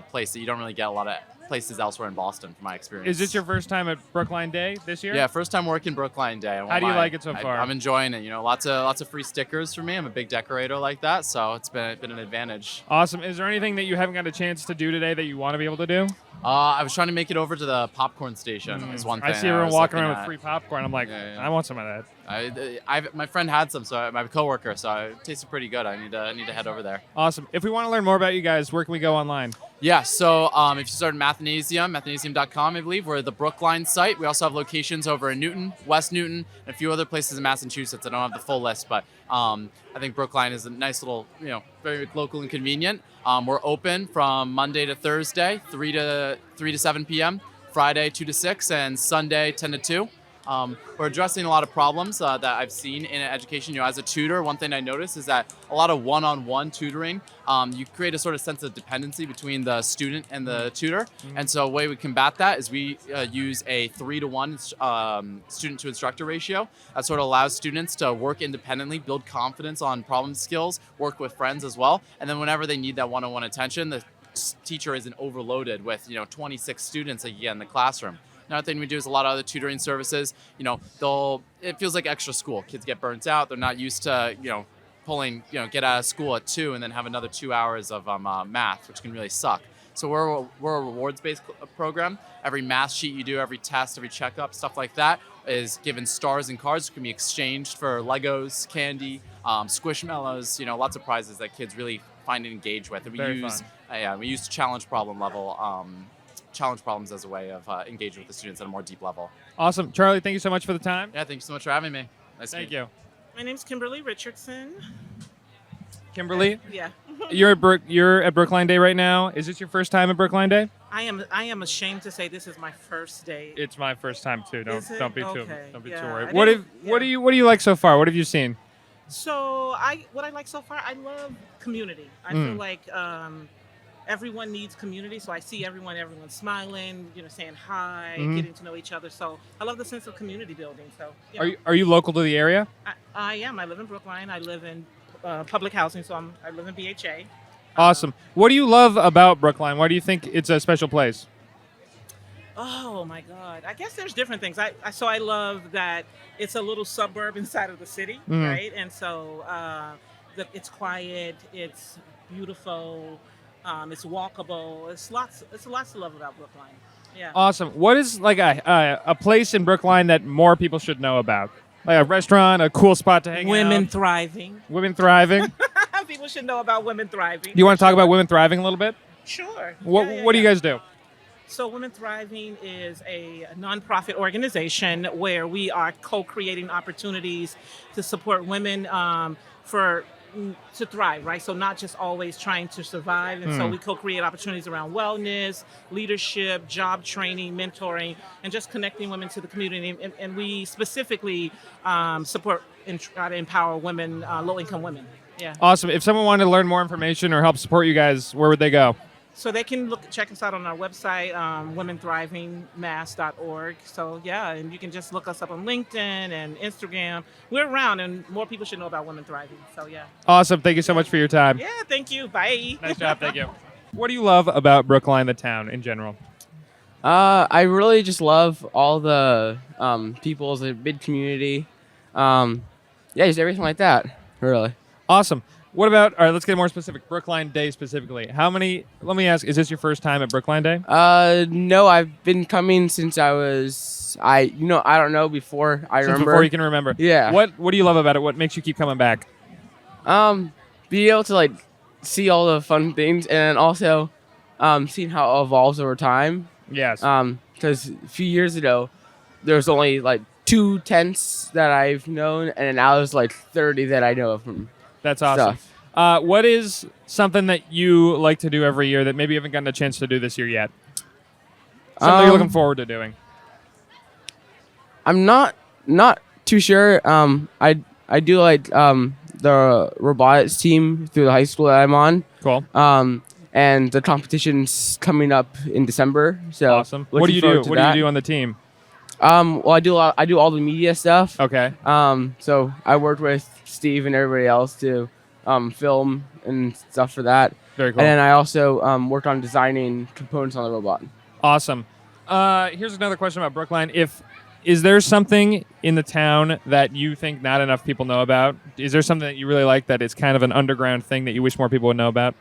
place that you don't really get a lot of places elsewhere in Boston, from my experience. Is this your first time at Brookline Day this year? Yeah, first time working Brookline Day. How do you like it so far? I'm enjoying it. Lots of free stickers for me. I'm a big decorator like that, so it's been an advantage. Awesome. Is there anything that you haven't got a chance to do today that you want to be able to do? I was trying to make it over to the popcorn station. Is one thing. I see everyone walking around with free popcorn. I'm like, I want some of that. My friend had some, so my coworker, so it tasted pretty good. I need to head over there. Awesome. If we want to learn more about you guys, where can we go online? Yeah, so if you start mathnasium.com, I believe, we're the Brookline site. We also have locations over in Newton, West Newton, and a few other places in Massachusetts. I don't have the full list, but I think Brookline is a nice little, very local and convenient. We're open from Monday to Thursday, 3 to 7 p.m., Friday 2 to 6, and Sunday 10 to 2. We're addressing a lot of problems that I've seen in education. As a tutor, one thing I noticed is that a lot of one-on-one tutoring, you create a sort of sense of dependency between the student and the tutor. Mm-hmm. And so a way we combat that is we use a 3-to-1 student to instructor ratio. That sort of allows students to work independently, build confidence on problem skills, work with friends as well. And then whenever they need that one-on-one attention, the teacher isn't overloaded with 26 students again in the classroom. Another thing we do is a lot of other tutoring services. It feels like extra school. Kids get burnt out. They're not used to, get out of school at 2 and then have another 2 hours of math, which can really suck. So we're a rewards-based program. Every math sheet you do, every test, every checkup, stuff like that, is given stars and cards that can be exchanged for Legos, candy, Squishmallows. Lots of prizes that kids really find and engage with. And we Very use fun. we use challenge problem level. Challenge problems as a way of engaging with the students at a more deep level. Awesome. Charlie, thank you so much for the time. Yeah, thank you so much for having me. Nice to Thank meet you. My name's Kimberly Richardson. Kimberly, Yeah. you're at Brookline Day right now. Is this your first time at Brookline Day? I am ashamed to say this is my first day. It's my first time too. Is it? Don't be Okay. too Yeah, worried. I What didn't- do you like so far? What have you seen? So what I like so far, I love community. I feel like everyone needs community. So I see everyone smiling, saying hi, getting to know each other. So I love the sense of community building. So yeah. Are you local to the area? I am. I live in Brookline. I live in public housing, so I live in BHA. Awesome. What do you love about Brookline? Why do you think it's a special place? Oh my God! I guess there's different things. I love that it's a little suburb inside of the city, right? And so it's quiet, it's beautiful, it's walkable. It's lots to love about Brookline. Yeah. Awesome. What is like a place in Brookline that more people should know about? Like a restaurant, a cool spot to hang Women out. thriving. Women thriving. People should know about women thriving. Do you want to talk about women thriving a little bit? Sure. What do you guys do? So Women Thriving is a nonprofit organization where we are co-creating opportunities to support women to thrive, right? So not just always trying to survive. And so we co-create opportunities around wellness, leadership, job training, mentoring, and just connecting women to the community. And we specifically support and try to empower women, low-income women. Yeah. Awesome. If someone wanted to learn more information or help support you guys, where would they go? So they can check us out on our website, womenthrivingmass.org. So yeah, and you can just look us up on LinkedIn and Instagram. We're around, and more people should know about Women Thriving. So yeah. Awesome. Thank you so much for your time. Yeah, thank you. Bye. Nice job. Thank you. What do you love about Brookline, the town in general? I really just love all the people as a big community. Yeah, just everything like that, really. Awesome. What about, all right, let's get more specific. Brookline Day specifically. Let me ask, is this your first time at Brookline Day? No, I've been coming since I don't know, before I remember. Before you can remember. Yeah. What do you love about it? What makes you keep coming back? Be able to see all the fun things, and then also seeing how it evolves over time. Yes. Because a few years ago, there was only 2 tents that I've known, and now there's 30 that I know of from. That's awesome. What is something that you like to do every year that maybe you haven't gotten a chance to do this year yet? Something you're looking forward to doing? I'm not too sure. I do the robotics team through the high school that I'm on. Cool. And the competition's coming up in December. So awesome. What do you do? What do you do on the team? Well, I do all the media stuff. Okay. So I worked with Steve and everybody else to film and stuff for that. Very cool. And then I also worked on designing components on the robot. Awesome. Here's another question about Brookline. Is there something in the town that you think not enough people know about? Is there something that you really like that is kind of an underground thing that you wish more people would know about?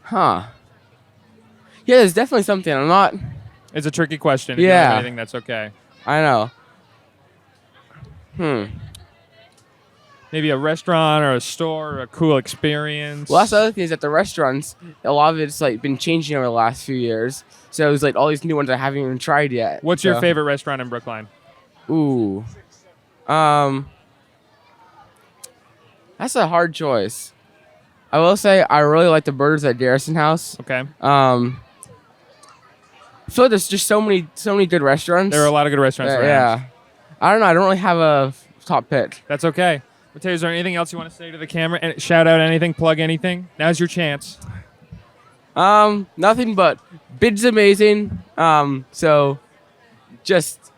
Huh. Yeah, there's definitely something. I'm not. It's a tricky question. If you don't have anything, that's okay. I know. Maybe a restaurant or a store or a cool experience. Well, that's the other thing is that the restaurants, a lot of it's been changing over the last few years. So it's all these new ones I haven't even tried yet. What's your favorite restaurant in Brookline? Ooh. That's a hard choice. I will say I really like the burgers at Garrison House. Okay. I feel like there's just so many good restaurants. There are a lot of good restaurants around. Yeah. I don't know. I don't really have a top pick. That's okay. Mateo, is there anything else you want to say to the camera? And shout out anything, plug anything? Now's your chance. Nothing but Bid's amazing. So just,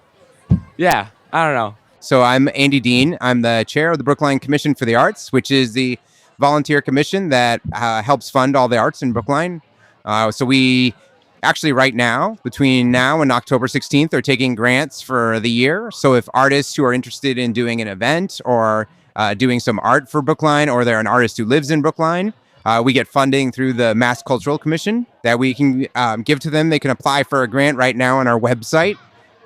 yeah, I don't know. So I'm Andy Dean. I'm the chair of the Brookline Commission for the Arts, which is the volunteer commission that helps fund all the arts in Brookline. So we actually right now, between now and October 16th, are taking grants for the year. So if artists who are interested in doing an event or doing some art for Brookline, or they're an artist who lives in Brookline, we get funding through the Mass Cultural Commission that we can give to them. They can apply for a grant right now on our website.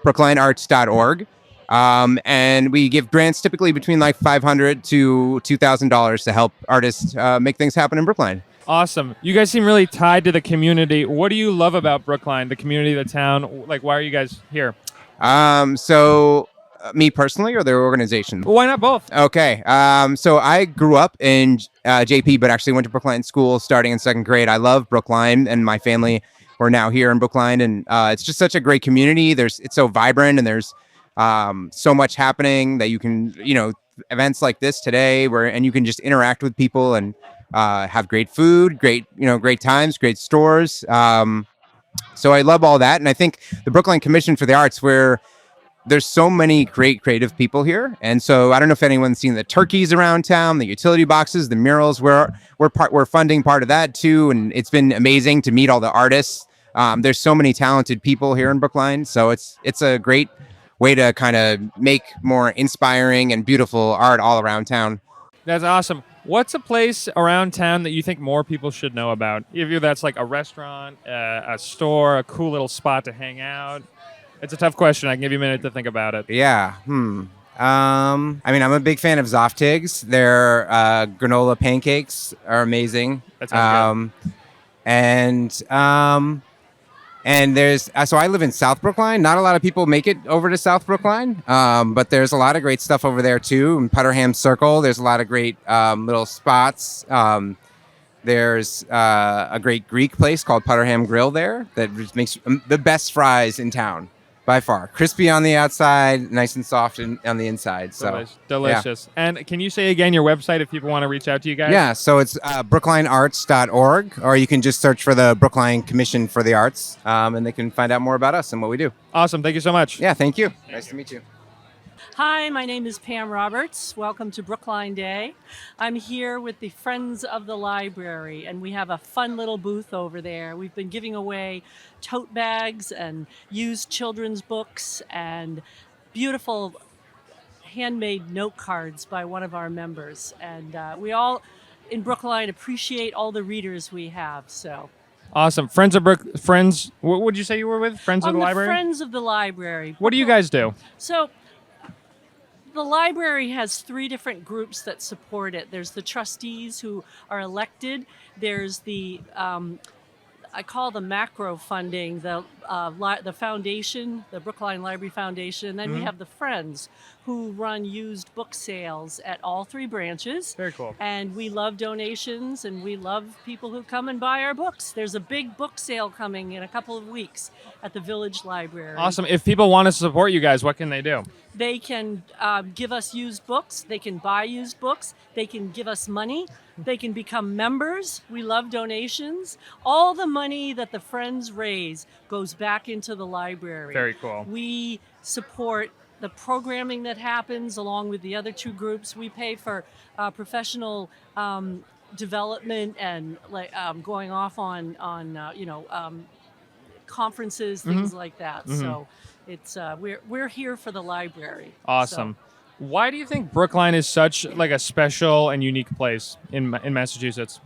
brooklinearts.org. And we give grants typically between like $500 to $2,000 to help artists make things happen in Brookline. Awesome. You guys seem really tied to the community. What do you love about Brookline, the community, the town? Like, why are you guys here? Me personally or their organization? Well, why not both? Okay. So I grew up in JP, but actually went to Brookline school starting in second grade. I love Brookline, and my family we're now here in Brookline, and it's just such a great community. It's so vibrant, and there's so much happening that you can, events like this today and you can just interact with people and have great food, great times, great stores. So I love all that, and I think the Brookline Commission for the Arts, where there's so many great creative people here, and so I don't know if anyone's seen the turkeys around town, the utility boxes, the murals. We're funding part of that too, and it's been amazing to meet all the artists. There's so many talented people here in Brookline, so it's a great way to kind of make more inspiring and beautiful art all around town. That's awesome. What's a place around town that you think more people should know about? Either that's like a restaurant, a store, a cool little spot to hang out. It's a tough question. I can give you a minute to think about it. Yeah. I'm a big fan of Zoftig's. Their granola pancakes are amazing. That sounds good. And there's so I live in South Brookline. Not a lot of people make it over to South Brookline, but there's a lot of great stuff over there too. In Putterham Circle, there's a lot of great little spots. There's a great Greek place called Putterham Grill there that just makes the best fries in town by far. Crispy on the outside, nice and soft on the inside. So delicious. Yeah. And can you say again your website if people want to reach out to you guys? Yeah, so it's brooklinearts.org, or you can just search for the Brookline Commission for the Arts, and they can find out more about us and what we do. Awesome. Thank you so much. Yeah, thank you. Nice to meet you. Hi, my name is Pam Roberts. Welcome to Brookline Day. I'm here with the Friends of the Library, and we have a fun little booth over there. We've been giving away tote bags and used children's books and beautiful handmade note cards by one of our members. And we all in Brookline appreciate all the readers we have. So. Awesome. Friends, what would you say you were with? Friends of the Library? Friends of the Library. What do you guys do? So, the library has 3 different groups that support it. There's the trustees who are elected. There's the, I call the macro funding, the foundation, the Brookline Library Foundation. And then we have the Friends who run used book sales at all 3 branches. Very cool. And we love donations, and we love people who come and buy our books. There's a big book sale coming in a couple of weeks at the Village Library. Awesome. If people want to support you guys, what can they do? They can give us used books. They can buy used books. They can give us money. They can become members. We love donations. All the money that the Friends raise goes back into the library. Very cool. We support the programming that happens along with the other 2 groups. We pay for professional development and going off on conferences, things like that. So it's we're here for the library. Awesome. So. Why do you think Brookline is such like a special and unique place in Massachusetts?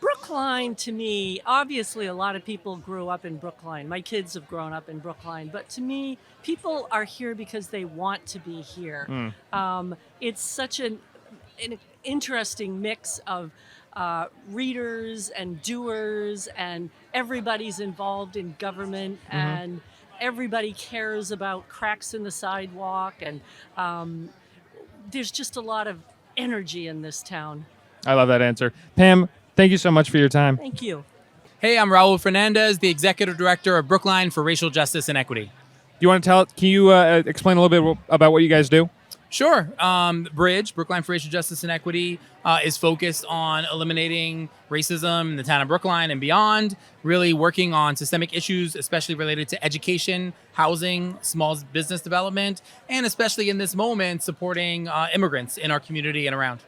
Brookline, to me, obviously a lot of people grew up in Brookline. My kids have grown up in Brookline. But to me, people are here because they want to be here. It's such an interesting mix of readers and doers, and everybody's involved in government, and everybody cares about cracks in the sidewalk, and there's just a lot of energy in this town. I love that answer. Pam, thank you so much for your time. Thank you. Hey, I'm Raul Fernandez, the Executive Director of Brookline for Racial Justice and Equity. Do you want to can you explain a little bit about what you guys do? Sure. Bridge, Brookline for Racial Justice and Equity, is focused on eliminating racism in the town of Brookline and beyond, really working on systemic issues, especially related to education, housing, small business development, and especially in this moment, supporting immigrants in our community and around.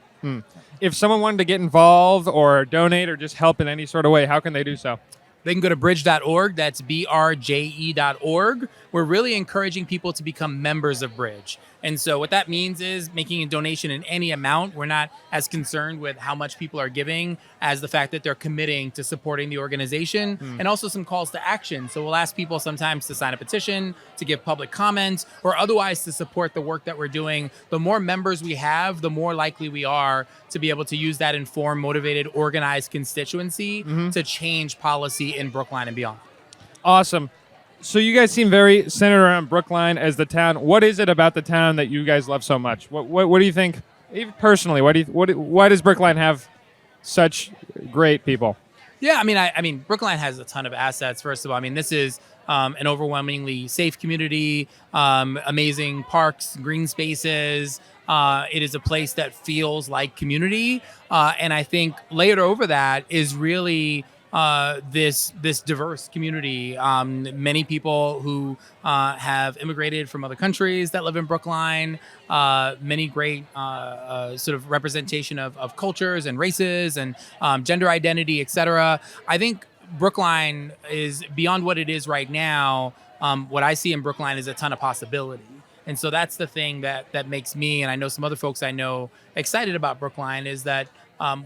If someone wanted to get involved or donate or just help in any sort of way, how can they do so? They can go to bridge.org, that's brje.org, we're really encouraging people to become members of Bridge. And so what that means is making a donation in any amount. We're not as concerned with how much people are giving as the fact that they're committing to supporting the organization, and also some calls to action. So we'll ask people sometimes to sign a petition, to give public comments, or otherwise to support the work that we're doing. The more members we have, the more likely we are to be able to use that informed, motivated, organized constituency to change policy in Brookline and beyond. Awesome. So you guys seem very centered around Brookline as the town. What is it about the town that you guys love so much? What do you think, even personally? Why does Brookline have such great people? Yeah, I mean, Brookline has a ton of assets. First of all, I mean, this is an overwhelmingly safe community, amazing parks, green spaces. It is a place that feels like community, and I think layered over that is really this diverse community. Many people who have immigrated from other countries that live in Brookline. Many great sort of representation of cultures and races and gender identity, etc. I think Brookline is beyond what it is right now. What I see in Brookline is a ton of possibility. And so that's the thing that makes me, and I know some other folks I know, excited about Brookline, is that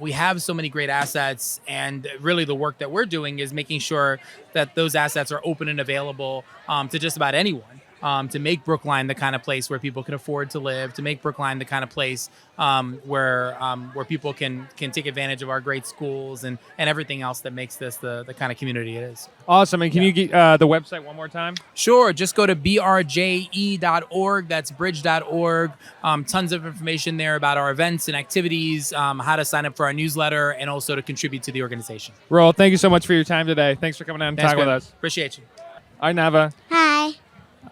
we have so many great assets, and really the work that we're doing is making sure that those assets are open and available to just about anyone. To make Brookline the kind of place where people can afford to live, to make Brookline the kind of place where people can take advantage of our great schools and everything else that makes this the kind of community it is. Awesome. And can you get the website one more time? Sure. Just go to brje.org. That's bridge.org. Tons of information there about our events and activities, how to sign up for our newsletter, and also to contribute to the organization. Roel, thank you so much for your time today. Thanks for coming out and Thanks, talking with Gwen. us. Appreciate you. Hi, Nava. Hi.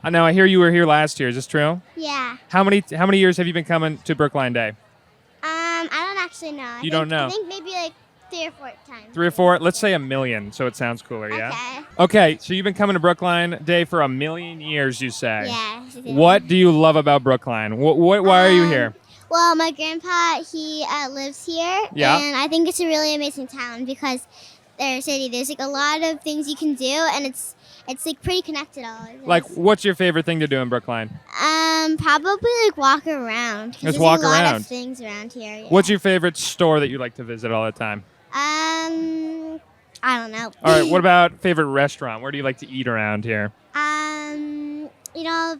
Now I hear you were here last year. Is this true? Yeah. How many years have you been coming to Brookline Day? I don't actually know. Don't know? I think maybe like 3 or 4 times. 3 or 4? Let's say 1 million, so it sounds cooler. Yeah. Okay. Okay. So you've been coming to Brookline Day for 1 million years, you say? Yeah. What do you love about Brookline? Why are you here? Well, my grandpa, he lives here. Yeah. And I think it's a really amazing town because there's like a lot of things you can do, and it's like pretty connected all. Like, what's your favorite thing to do in Brookline? Probably like walk around. 'Cause Just there's walk a lot around. of things around here. Yeah. What's your favorite store that you like to visit all the time? I don't know. All right. What about favorite restaurant? Where do you like to eat around here? You know,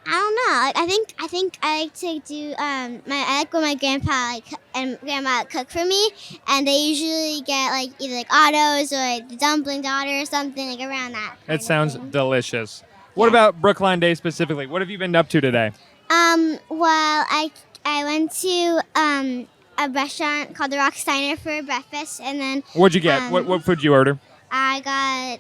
I don't know. Like, I think I like to do I like when my grandpa and grandma cook for me, and they usually get like either like Otto's or like the dumpling daughter or something like around that. It sounds delicious. What about Brookline Day specifically? What have you been up to today? Well, I went to a restaurant called the Rock Steiner for breakfast, and then What'd you get? What food did you order? I got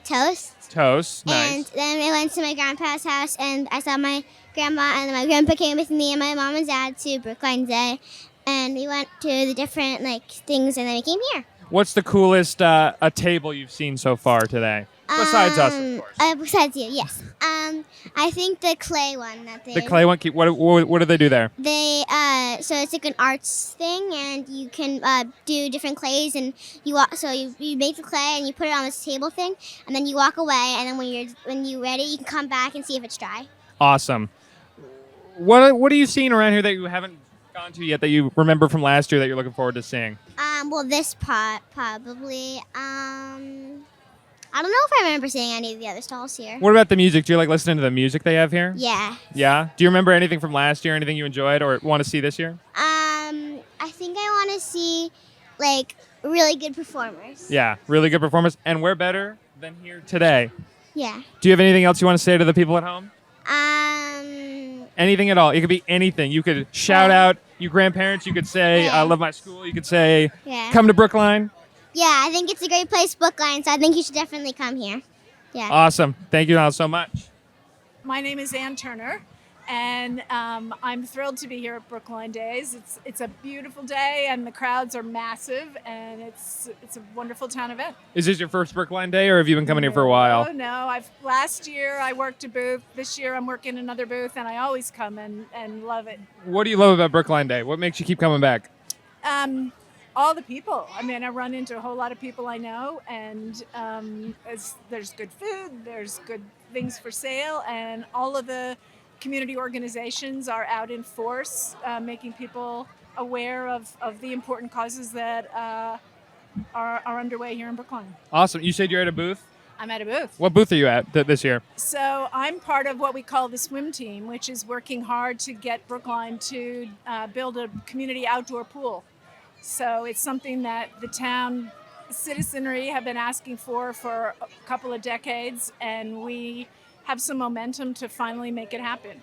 toast. Toast. Nice. And then we went to my grandpa's house, and I saw my grandma, and then my grandpa came with me and my mom and dad to Brookline Day, and we went to the different like things, and then we came here. What's the coolest a table you've seen so far today? Besides us, of course. Besides you, yes. I think the clay one that they. The clay one. What do they do there? They so it's like an arts thing, and you can do different clays, and you walk. So you make the clay and you put it on this table thing, and then you walk away, and then when you're ready, you can come back and see if it's dry. Awesome. What are you seeing around here that you haven't gone to yet that you remember from last year that you're looking forward to seeing? Well, this part probably. I don't know if I remember seeing any of the other stalls here. What about the music? Do you like listening to the music they have here? Yeah. Yeah? Do you remember anything from last year? Anything you enjoyed or want to see this year? I think I want to see like really good performers. Yeah, really good performance. And we're better than here today. Yeah. Do you have anything else you want to say to the people at home? Anything at all. It could be anything. You could shout out your grandparents. You could say, I love my school. You could say, come to Brookline. Yeah, I think it's a great place, Brookline, so I think you should definitely come here. Yeah. Awesome. Thank you all so much. My name is Ann Turner, and I'm thrilled to be here at Brookline Days. It's a beautiful day, and the crowds are massive, and it's a wonderful town event. Is this your first Brookline Day, or have you been coming here for a while? Oh, no. Last year I worked a booth. This year I'm working another booth, and I always come and love it. What do you love about Brookline Day? What makes you keep coming back? all the people. I mean, I run into a whole lot of people I know, and there's good food, there's good things for sale, and all of the community organizations are out in force, making people aware of the important causes that are underway here in Brookline. Awesome. You said you're at a booth. I'm at a booth. What booth are you at this year? So I'm part of what we call the swim team, which is working hard to get Brookline to build a community outdoor pool. So it's something that the town citizenry have been asking for a couple of decades, and we have some momentum to finally make it happen.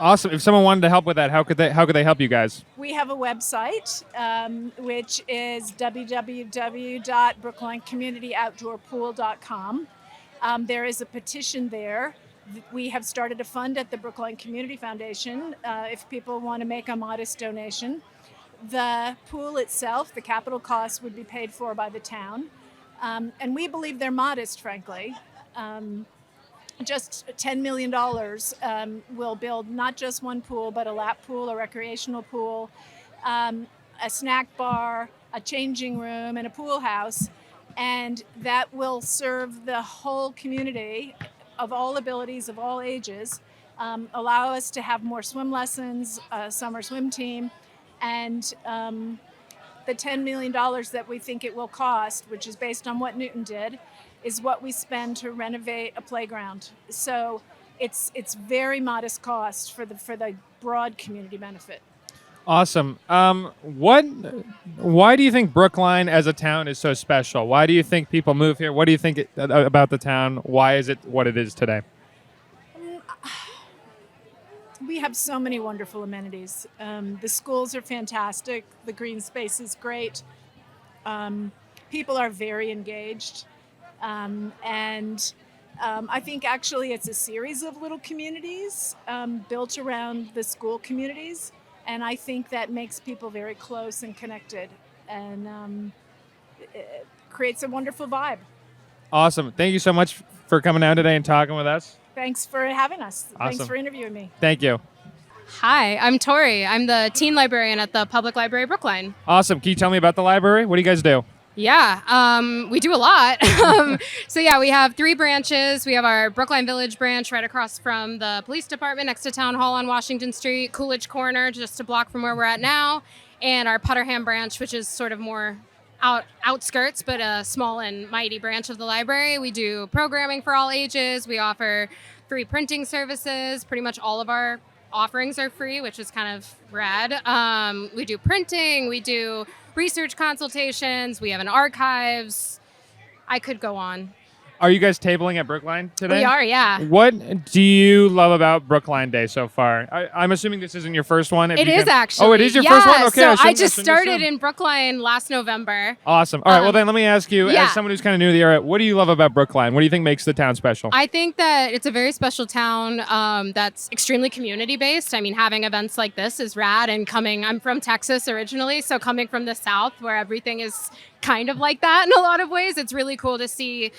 Awesome. If someone wanted to help with that, how could they help you guys? We have a website, which is www.brooklinecommunityoutdoorpool.com. There is a petition there. We have started a fund at the Brookline Community Foundation if people want to make a modest donation. The pool itself, the capital costs, would be paid for by the town. And we believe they're modest, frankly. Just $10 million will build not just one pool, but a lap pool, a recreational pool, a snack bar, a changing room, and a pool house. And that will serve the whole community of all abilities, of all ages, allow us to have more swim lessons, a summer swim team, and the $10 million that we think it will cost, which is based on what Newton did, is what we spend to renovate a playground. So it's very modest cost for the broad community benefit. Awesome. Why do you think Brookline as a town is so special? Why do you think people move here? What do you think about the town? Why is it what it is today? We have so many wonderful amenities. The schools are fantastic. The green space is great. People are very engaged. I think actually it's a series of little communities built around the school communities. And I think that makes people very close and connected, and it creates a wonderful vibe. Awesome. Thank you so much for coming down today and talking with us. Thanks for having us. Awesome. Thanks for interviewing me. Thank you. Hi, I'm Tori. I'm the teen librarian at the Public Library Brookline. Awesome. Can you tell me about the library? What do you guys do? Yeah, we do a lot. So yeah, we have 3 branches. We have our Brookline Village branch right across from the police department next to Town Hall on Washington Street, Coolidge Corner just a block from where we're at now, and our Putterham branch, which is sort of more outskirts, but a small and mighty branch of the library. We do programming for all ages. We offer free printing services. Pretty much all of our offerings are free, which is kind of rad. We do printing. We do research consultations. We have an archives. I could go on. Are you guys tabling at Brookline today? We are, yeah. What do you love about Brookline Day so far? I'm assuming this isn't your first one. It is actually. Oh, it is your first one? Okay. So I just started in Brookline last November. Awesome. All right. Well, then let me ask you, yeah. as someone who's kind of new to the area, what do you love about Brookline? What do you think makes the town special? I think that it's a very special town that's extremely community-based. I mean, having events like this is rad, and I'm from Texas originally, so coming from the South where everything is kind of like that in a lot of ways, it's really cool to see,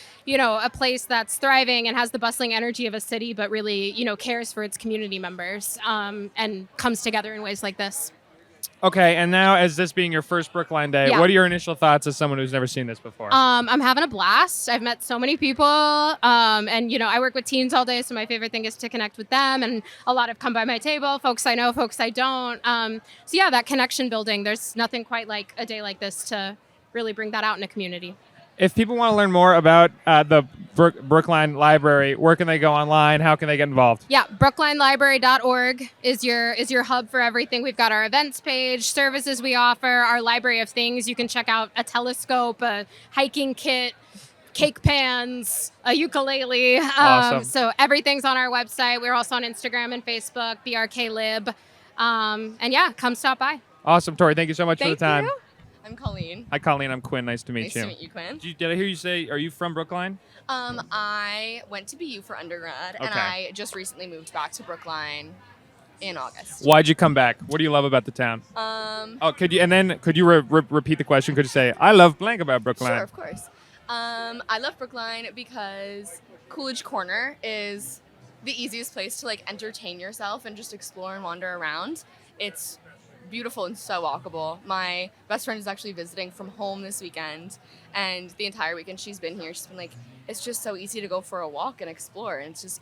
a place that's thriving and has the bustling energy of a city, but really, cares for its community members and comes together in ways like this. Okay, and now as this being your first Brookline Day, Yeah. what are your initial thoughts as someone who's never seen this before? I'm having a blast. I've met so many people, and I work with teens all day, so my favorite thing is to connect with them, and a lot have come by my table, folks I know, folks I don't. So yeah, that connection building, there's nothing quite like a day like this to really bring that out in a community. If people want to learn more about the Brookline Library, where can they go online? How can they get involved? Yeah, brooklinelibrary.org is your hub for everything. We've got our events page, services we offer, our library of things. You can check out a telescope, a hiking kit, cake pans, a ukulele. Awesome. So everything's on our website. We're also on Instagram and Facebook, BRKLib. And yeah, come stop by. Awesome, Tori. Thank you so much for the time. you. I'm Colleen. Hi, Colleen. I'm Quinn. Nice to meet Nice you. to meet you, Quinn. Did I hear you say, are you from Brookline? I went to BU for undergrad, and Okay. I just recently moved back to Brookline in August. Why'd you come back? What do you love about the town? Could you repeat the question? Could you say, I love blank about Brookline? Sure, of course. I love Brookline because Coolidge Corner is the easiest place to entertain yourself and just explore and wander around. It's beautiful and so walkable. My best friend is actually visiting from home this weekend, and the entire weekend she's been here. She's been like, it's just so easy to go for a walk and explore, and it's just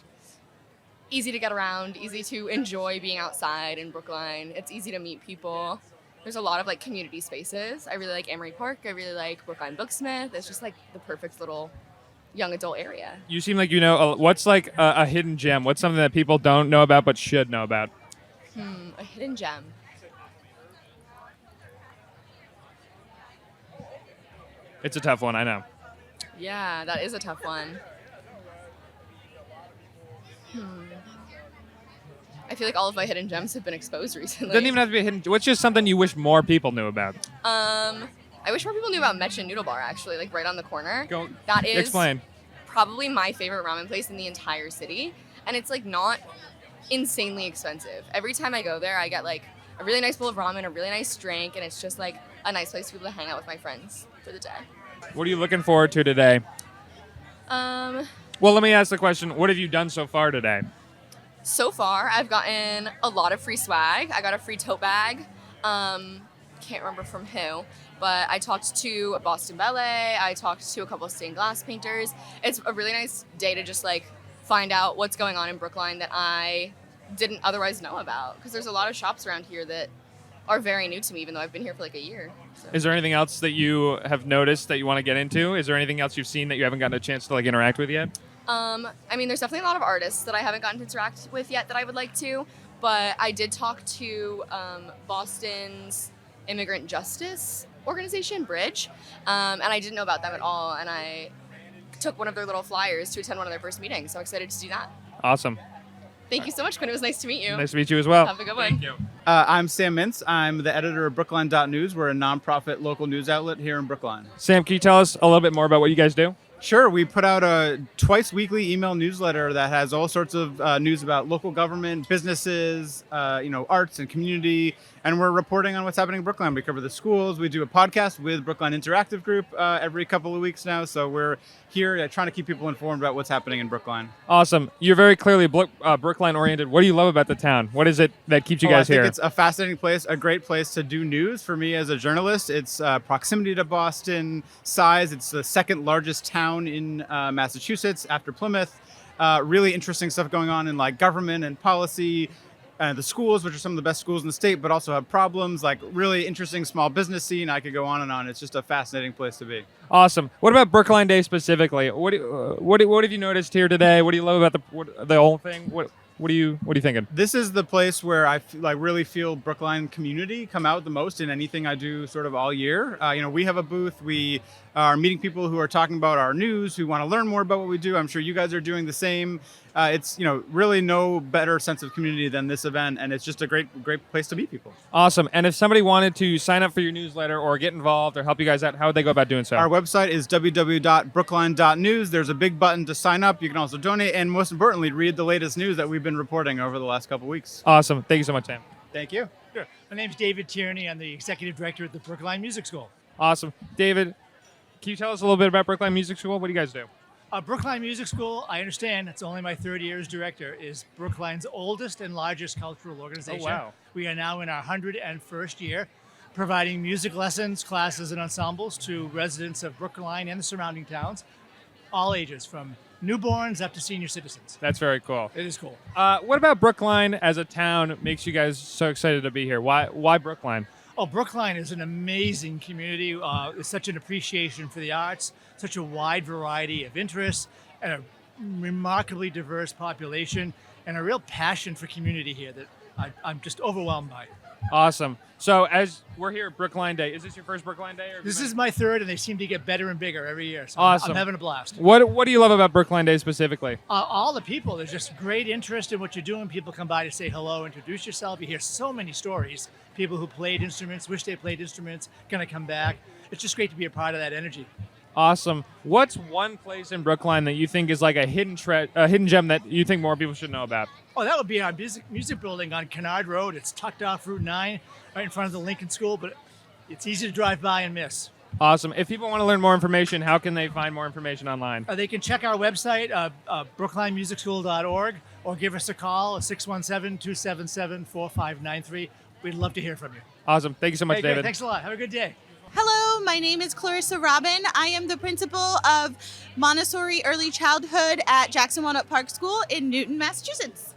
easy to get around, easy to enjoy being outside in Brookline. It's easy to meet people. There's a lot of like community spaces. I really like Amory Park. I really like Brookline Booksmith. It's just like the perfect little young adult area. You seem like you know what's like a hidden gem. What's something that people don't know about but should know about? A hidden gem. It's a tough one, I know. Yeah, that is a tough one. I feel like all of my hidden gems have been exposed recently. Doesn't even have to be a hidden. What's just something you wish more people knew about? I wish more people knew about Metchin Noodle Bar, actually, like right on the corner. Go. That is Explain. probably my favorite ramen place in the entire city, and it's like not insanely expensive. Every time I go there, I get like a really nice bowl of ramen, a really nice drink, and it's just like a nice place to be able to hang out with my friends for the day. What are you looking forward to today? Um, Well, let me ask the question. What have you done so far today? So far, I've gotten a lot of free swag. I got a free tote bag. Can't remember from who, but I talked to a Boston Ballet. I talked to a couple of stained glass painters. It's a really nice day to just like find out what's going on in Brookline that I didn't otherwise know about, because there's a lot of shops around here that are very new to me, even though I've been here for like a year. So. Is there anything else that you have noticed that you want to get into? Is there anything else you've seen that you haven't gotten a chance to like interact with yet? I mean, there's definitely a lot of artists that I haven't gotten to interact with yet that I would like to, but I did talk to Boston's Immigrant Justice Organization, Bridge, and I didn't know about them at all, and I took one of their little flyers to attend one of their first meetings, so I'm excited to do that. Awesome. Thank you so much, Quinn. It was nice to meet you. Nice to meet you as well. Have a good one. I'm Sam Mintz. I'm the editor of Brookline.news. We're a nonprofit local news outlet here in Brookline. Sam, can you tell us a little bit more about what you guys do? Sure. We put out a twice weekly email newsletter that has all sorts of news about local government, businesses, arts and community, and we're reporting on what's happening in Brookline. We cover the schools. We do a podcast with Brookline Interactive Group every couple of weeks now. So we're here trying to keep people informed about what's happening in Brookline. Awesome. You're very clearly Brookline oriented. What do you love about the town? What is it that keeps you guys I here? think it's a fascinating place, a great place to do news for me as a journalist. It's proximity to Boston, size. It's the second largest town in Massachusetts after Plymouth. Really interesting stuff going on in like government and policy. The schools, which are some of the best schools in the state, but also have problems, like really interesting small business scene. I could go on and on. It's just a fascinating place to be. Awesome. What about Brookline Day specifically? What have you noticed here today? What do you love about the whole thing? What are you thinking? This is the place where I really feel Brookline community come out the most in anything I do sort of all year. We have a booth. We are meeting people who are talking about our news, who want to learn more about what we do. I'm sure you guys are doing the same. It's really no better sense of community than this event, and it's just a great place to meet people. Awesome. And if somebody wanted to sign up for your newsletter or get involved or help you guys out, how would they go about doing so? Our website is www.brookline.news. There's a big button to sign up. You can also donate, and most importantly, read the latest news that we've been reporting over the last couple weeks. Awesome. Thank you so much, Sam. Thank you. Sure. My name's David Tierney. I'm the executive director at the Brookline Music School. Awesome. David, can you tell us a little bit about Brookline Music School? What do you guys do? Brookline Music School, I understand, it's only my third year as director, is Brookline's oldest and largest cultural organization. Oh, wow. We are now in our 101st year, providing music lessons, classes, and ensembles to residents of Brookline and the surrounding towns, all ages, from newborns up to senior citizens. That's very cool. It is cool. What about Brookline as a town makes you guys so excited to be here? Why Brookline? Oh, Brookline is an amazing community. There's such an appreciation for the arts, such a wide variety of interests, and a remarkably diverse population, and a real passion for community here that I'm just overwhelmed by. Awesome. So as we're here at Brookline Day, is this your first Brookline Day? Or This is my third, and they seem to get better and bigger every year. So awesome. I'm having a blast. What do you love about Brookline Day specifically? All the people. There's just great interest in what you're doing. People come by to say hello, introduce yourself. You hear so many stories. People who played instruments, wish they played instruments, going to come back. It's just great to be a part of that energy. Awesome. What's one place in Brookline that you think is like a hidden gem that you think more people should know about? Oh, that would be our music building on Kennard Road. It's tucked off Route 9, right in front of the Lincoln School, but it's easy to drive by and miss. Awesome. If people want to learn more information, how can they find more information online? They can check our website, brooklinemusicschool.org, or give us a call, 617-277-4593. We'd love to hear from you. Awesome. Thank you so much, Hey, great. David. Thanks a lot. Have a good day. Hello, my name is Clarissa Robin. I am the principal of Montessori Early Childhood at Jackson Walnut Park School in Newton, Massachusetts.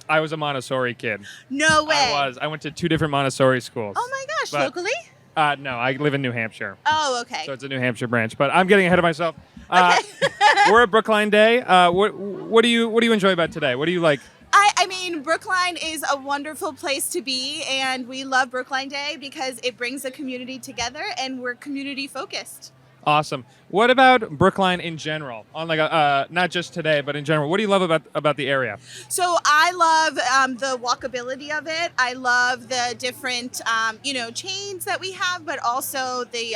I was a Montessori kid. No way. I went to 2 different Montessori schools. Oh my gosh, But- locally? No, I live in New Hampshire. Oh, okay. So it's a New Hampshire branch, but I'm getting ahead of myself. We're at Brookline Day. What do you enjoy about today? What do you like? I mean, Brookline is a wonderful place to be, and we love Brookline Day because it brings the community together, and we're community focused. Awesome. What about Brookline in general? On like not just today, but in general. What do you love about the area? So I love the walkability of it. I love the different, chains that we have, but also the,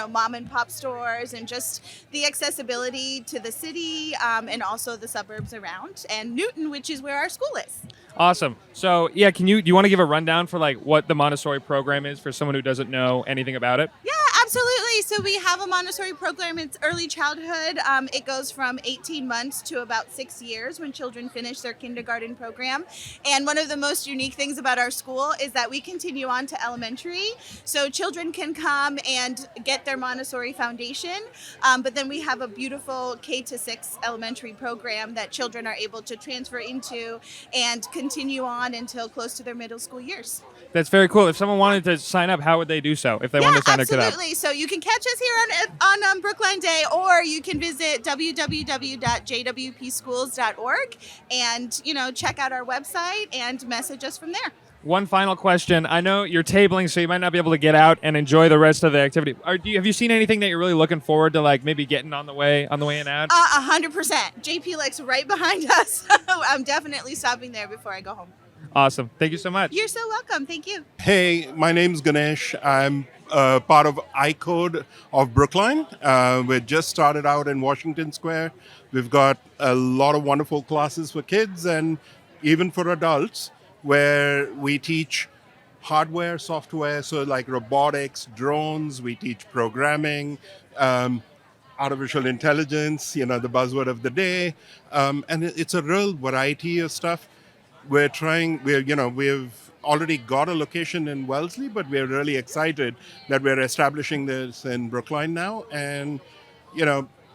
mom and pop stores and just the accessibility to the city and also the suburbs around and Newton, which is where our school is. Awesome. So yeah, do you want to give a rundown for like what the Montessori program is for someone who doesn't know anything about it? Yeah, absolutely. So we have a Montessori program. It's early childhood. It goes from 18 months to about 6 years when children finish their kindergarten program. And one of the most unique things about our school is that we continue on to elementary. So children can come and get their Montessori foundation. But then we have a beautiful K-6 elementary program that children are able to transfer into and continue on until close to their middle school years. That's very cool. If someone wanted to sign up, how would they do so? If they wanted to sign up to that? Absolutely. So you can catch us here on Brookline Day, or you can visit www.jwpschools.org and check out our website and message us from there. One final question. I know you're tabling, so you might not be able to get out and enjoy the rest of the activity. Have you seen anything that you're really looking forward to, like maybe getting on the way in out? 100%. JP Lick's right behind us. I'm definitely stopping there before I go home. Awesome. Thank you so much. You're so welcome. Thank you. Hey, my name's Ganesh. I'm part of iCode of Brookline. We just started out in Washington Square. We've got a lot of wonderful classes for kids and even for adults where we teach hardware, software, so like robotics, drones, we teach programming, artificial intelligence, the buzzword of the day. And it's a real variety of stuff. We've already got a location in Wellesley, but we're really excited that we're establishing this in Brookline now. And,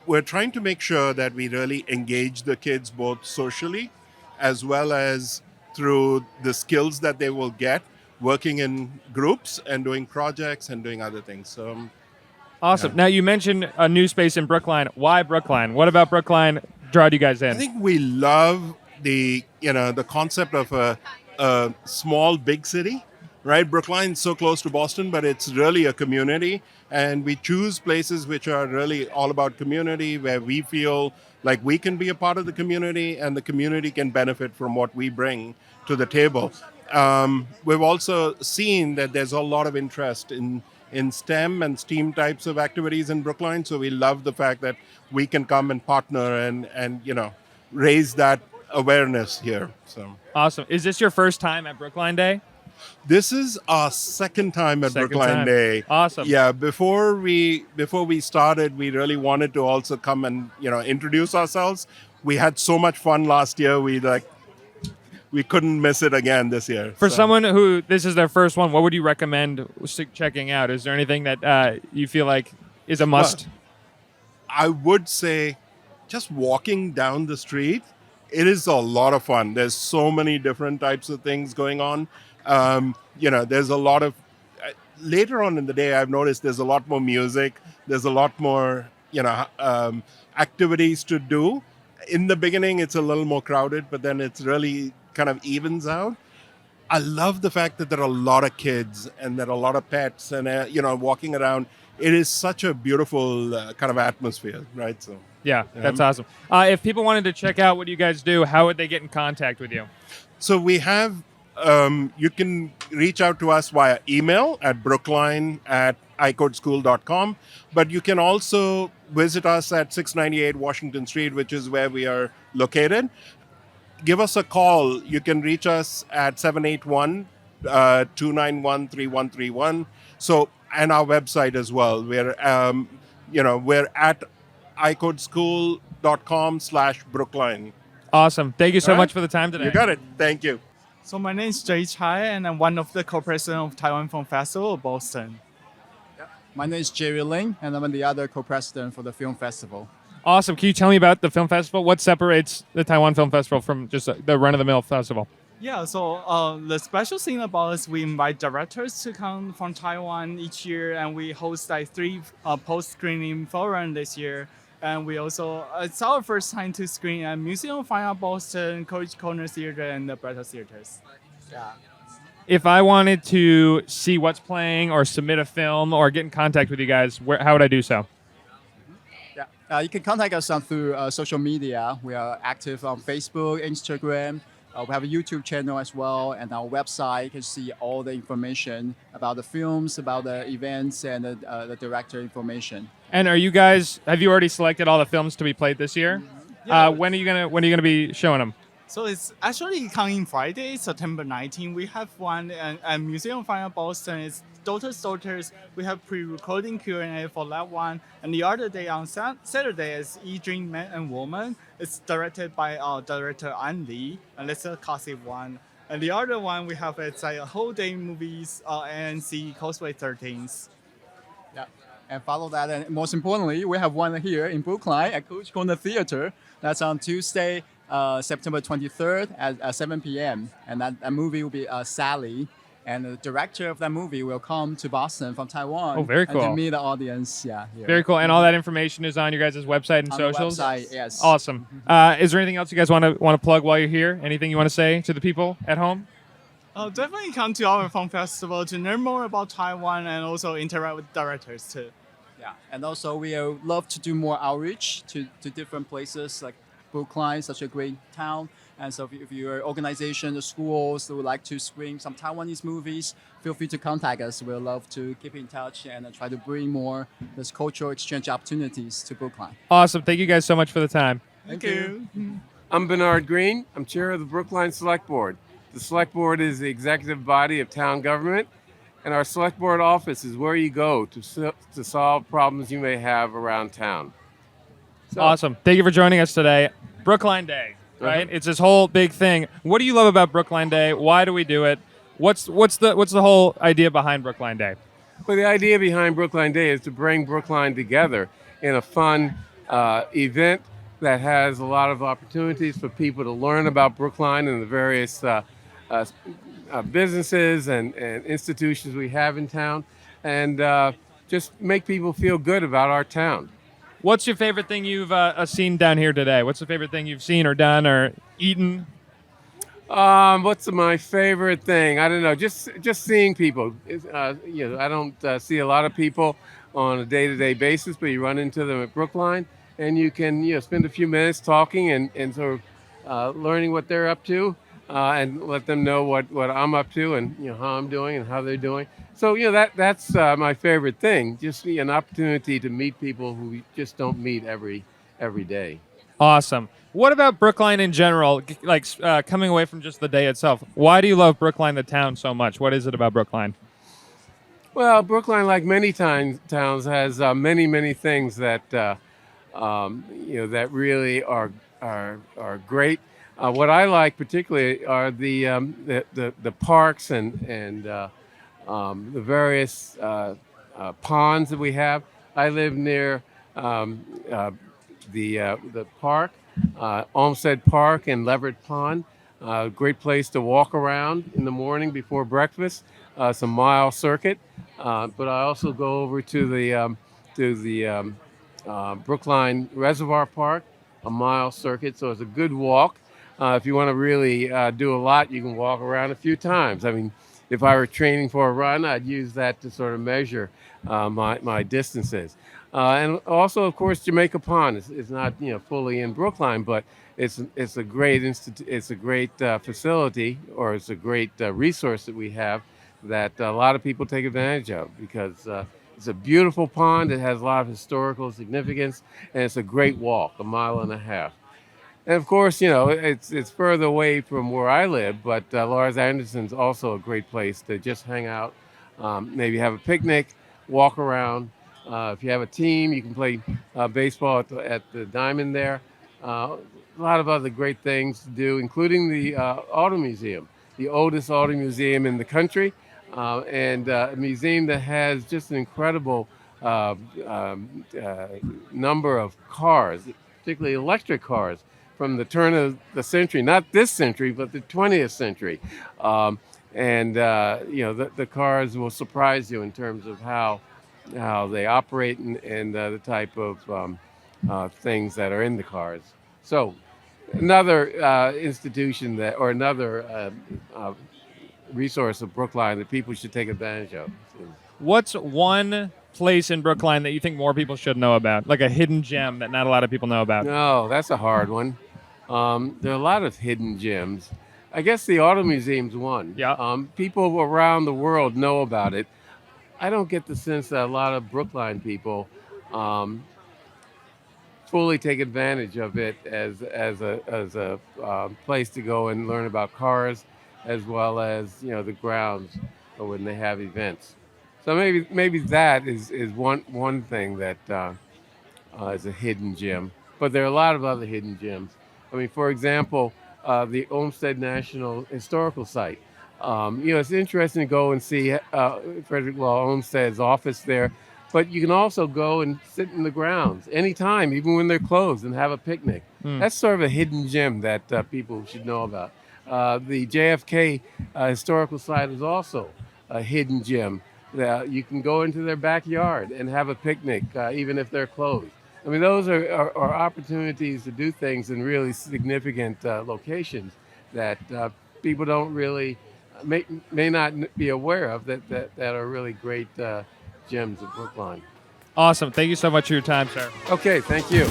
we're trying to make sure that we really engage the kids both socially as well as through the skills that they will get working in groups and doing projects and doing other things. So, Awesome. Now, you mentioned a new space in Brookline. Why Brookline? What about Brookline drawed you guys in? I think we love the concept of a small, big city, right? Brookline's so close to Boston, but it's really a community. And we choose places which are really all about community, where we feel like we can be a part of the community and the community can benefit from what we bring to the table. We've also seen that there's a lot of interest in STEM and STEAM types of activities in Brookline. So we love the fact that we can come and partner and raise that awareness here. So Awesome. Is this your first time at Brookline Day? this is our second time at Second Brookline time. Day. Awesome. Yeah, before we started, we really wanted to also come and introduce ourselves. We had so much fun last year. We couldn't miss it again this year. For So- someone who this is their first one, what would you recommend checking out? Is there anything that you feel like is a must? I would say just walking down the street, it is a lot of fun. There's so many different types of things going on. There's a lot of, later on in the day, I've noticed there's a lot more music. There's a lot more, activities to do. In the beginning, it's a little more crowded, but then it's really kind of evens out. I love the fact that there are a lot of kids and there are a lot of pets and, walking around. It is such a beautiful kind of atmosphere, right? So Yeah, that's awesome. If people wanted to check out what you guys do, how would they get in contact with you? So we have, you can reach out to us via email at brookline@icodeschool.com, but you can also visit us at 698 Washington Street, which is where we are located. Give us a call. You can reach us at 781-291-3131. So, and our website as well. We're at icodeschool.com/Brookline. Awesome. Thank you so All right. much for the time today. You got it. Thank you. So my name is Jay Chai, and I'm one of the co-president of Taiwan Film Festival, Boston. My name is Jerry Ling, and I'm the other co-president for the film festival. Awesome. Can you tell me about the film festival? What separates the Taiwan Film Festival from just the run-of-the-mill festival? Yeah, so the special thing about is we invite directors to come from Taiwan each year, and we host like 3 post-screening forum this year. And we also, it's our first time to screen at Museum of Fine Art Boston, Coach Corner Theater, and the Breton Theaters. Yeah. If I wanted to see what's playing or submit a film or get in contact with you guys, how would I do so? Yeah, you can contact us through social media. We are active on Facebook, Instagram. We have a YouTube channel as well, and our website. You can see all the information about the films, about the events, and the director information. And are you guys? Have you already selected all the films to be played this year? Yeah. When are you gonna be showing them? So it's actually coming Friday, September 19. We have one at Museum of Fine Art Boston. It's Daughters. We have pre-recording Q&A for that one. And the other day on Saturday is E-Dream Man and Woman. It's directed by our director An Lee, and it's a classic one. And the other one we have, it's like a whole day movies, ANC Causeway 13th. Yeah, and follow that. And most importantly, we have one here in Brookline at Coach Corner Theater. That's on Tuesday, September 23rd at 7 p.m. And that movie will be Sally. And the director of that movie will come to Boston from Taiwan. Oh, very cool. And to meet the audience. Yeah. Here. Very cool. And all that information is on your guys' website and On the socials? website, yes. Awesome. Is there anything else you guys want to plug while you're here? Anything you want to say to the people at home? Definitely come to our film festival to learn more about Taiwan and also interact with directors too. Yeah, and also we love to do more outreach to different places like Brookline, such a great town. And so if your organization or schools would like to screen some Taiwanese movies, feel free to contact us. We'll love to keep in touch and try to bring more this cultural exchange opportunities to Brookline. Awesome. Thank you guys so much for the time. Thank you. I'm Bernard Green. I'm chair of the Brookline Select Board. The Select Board is the executive body of town government, and our Select Board office is where you go to solve problems you may have around town. Awesome. Thank you for joining us today. Brookline Day, right? It's this whole big thing. What do you love about Brookline Day? Why do we do it? What's the whole idea behind Brookline Day? Well, the idea behind Brookline Day is to bring Brookline together in a fun event that has a lot of opportunities for people to learn about Brookline and the various businesses and institutions we have in town, and just make people feel good about our town. What's your favorite thing you've seen down here today? What's the favorite thing you've seen or done or eaten? What's my favorite thing? I don't know. Just seeing people. I don't see a lot of people on a day-to-day basis, but you run into them at Brookline, and you can spend a few minutes talking and sort of learning what they're up to, and let them know what I'm up to and how I'm doing and how they're doing. So that's my favorite thing. Just an opportunity to meet people who we just don't meet every day. Awesome. What about Brookline in general? Like coming away from just the day itself, why do you love Brookline, the town, so much? What is it about Brookline? Well, Brookline, like many towns, has many things that that really are great. What I like particularly are the parks and the various ponds that we have. I live near the park, Olmsted Park and Leverett Pond. Great place to walk around in the morning before breakfast. It's a mile circuit, but I also go over to the Brookline Reservoir Park, a mile circuit. So it's a good walk. If you want to really do a lot, you can walk around a few times. I mean, if I were training for a run, I'd use that to sort of measure my distances. And also, of course, Jamaica Pond is not fully in Brookline, but it's a great facility, or it's a great resource that we have that a lot of people take advantage of, because it's a beautiful pond. It has a lot of historical significance, and it's a great walk, 1.5 miles. And of course, it's further away from where I live, but Lars Anderson's also a great place to just hang out, maybe have a picnic, walk around. If you have a team, you can play baseball at the Diamond there. A lot of other great things to do, including the Auto Museum. the oldest auto museum in the country, and a museum that has just an incredible number of cars, particularly electric cars, from the turn of the century, not this century, but the 20th century. The cars will surprise you in terms of how they operate and the type of things that are in the cars. So another institution that, or another resource of Brookline that people should take advantage of. What's one place in Brookline that you think more people should know about, like a hidden gem that not a lot of people know about? No, that's a hard one. There are a lot of hidden gems. I guess the Auto Museum's one. Yeah. People around the world know about it. I don't get the sense that a lot of Brookline people fully take advantage of it as a place to go and learn about cars, as well as the grounds when they have events. So maybe that is one thing that is a hidden gem. But there are a lot of other hidden gems. I mean, for example, the Olmsted National Historical Site. It's interesting to go and see Frederick Law Olmsted's office there, but you can also go and sit in the grounds anytime, even when they're closed, and have a picnic. That's sort of a hidden gem that people should know about. The JFK Historical Site is also a hidden gem. You can go into their backyard and have a picnic, even if they're closed. I mean, those are opportunities to do things in really significant locations that people don't really, may not be aware of, that are really great gems of Brookline. Awesome. Thank you so much for your time, sir. Okay, thank you.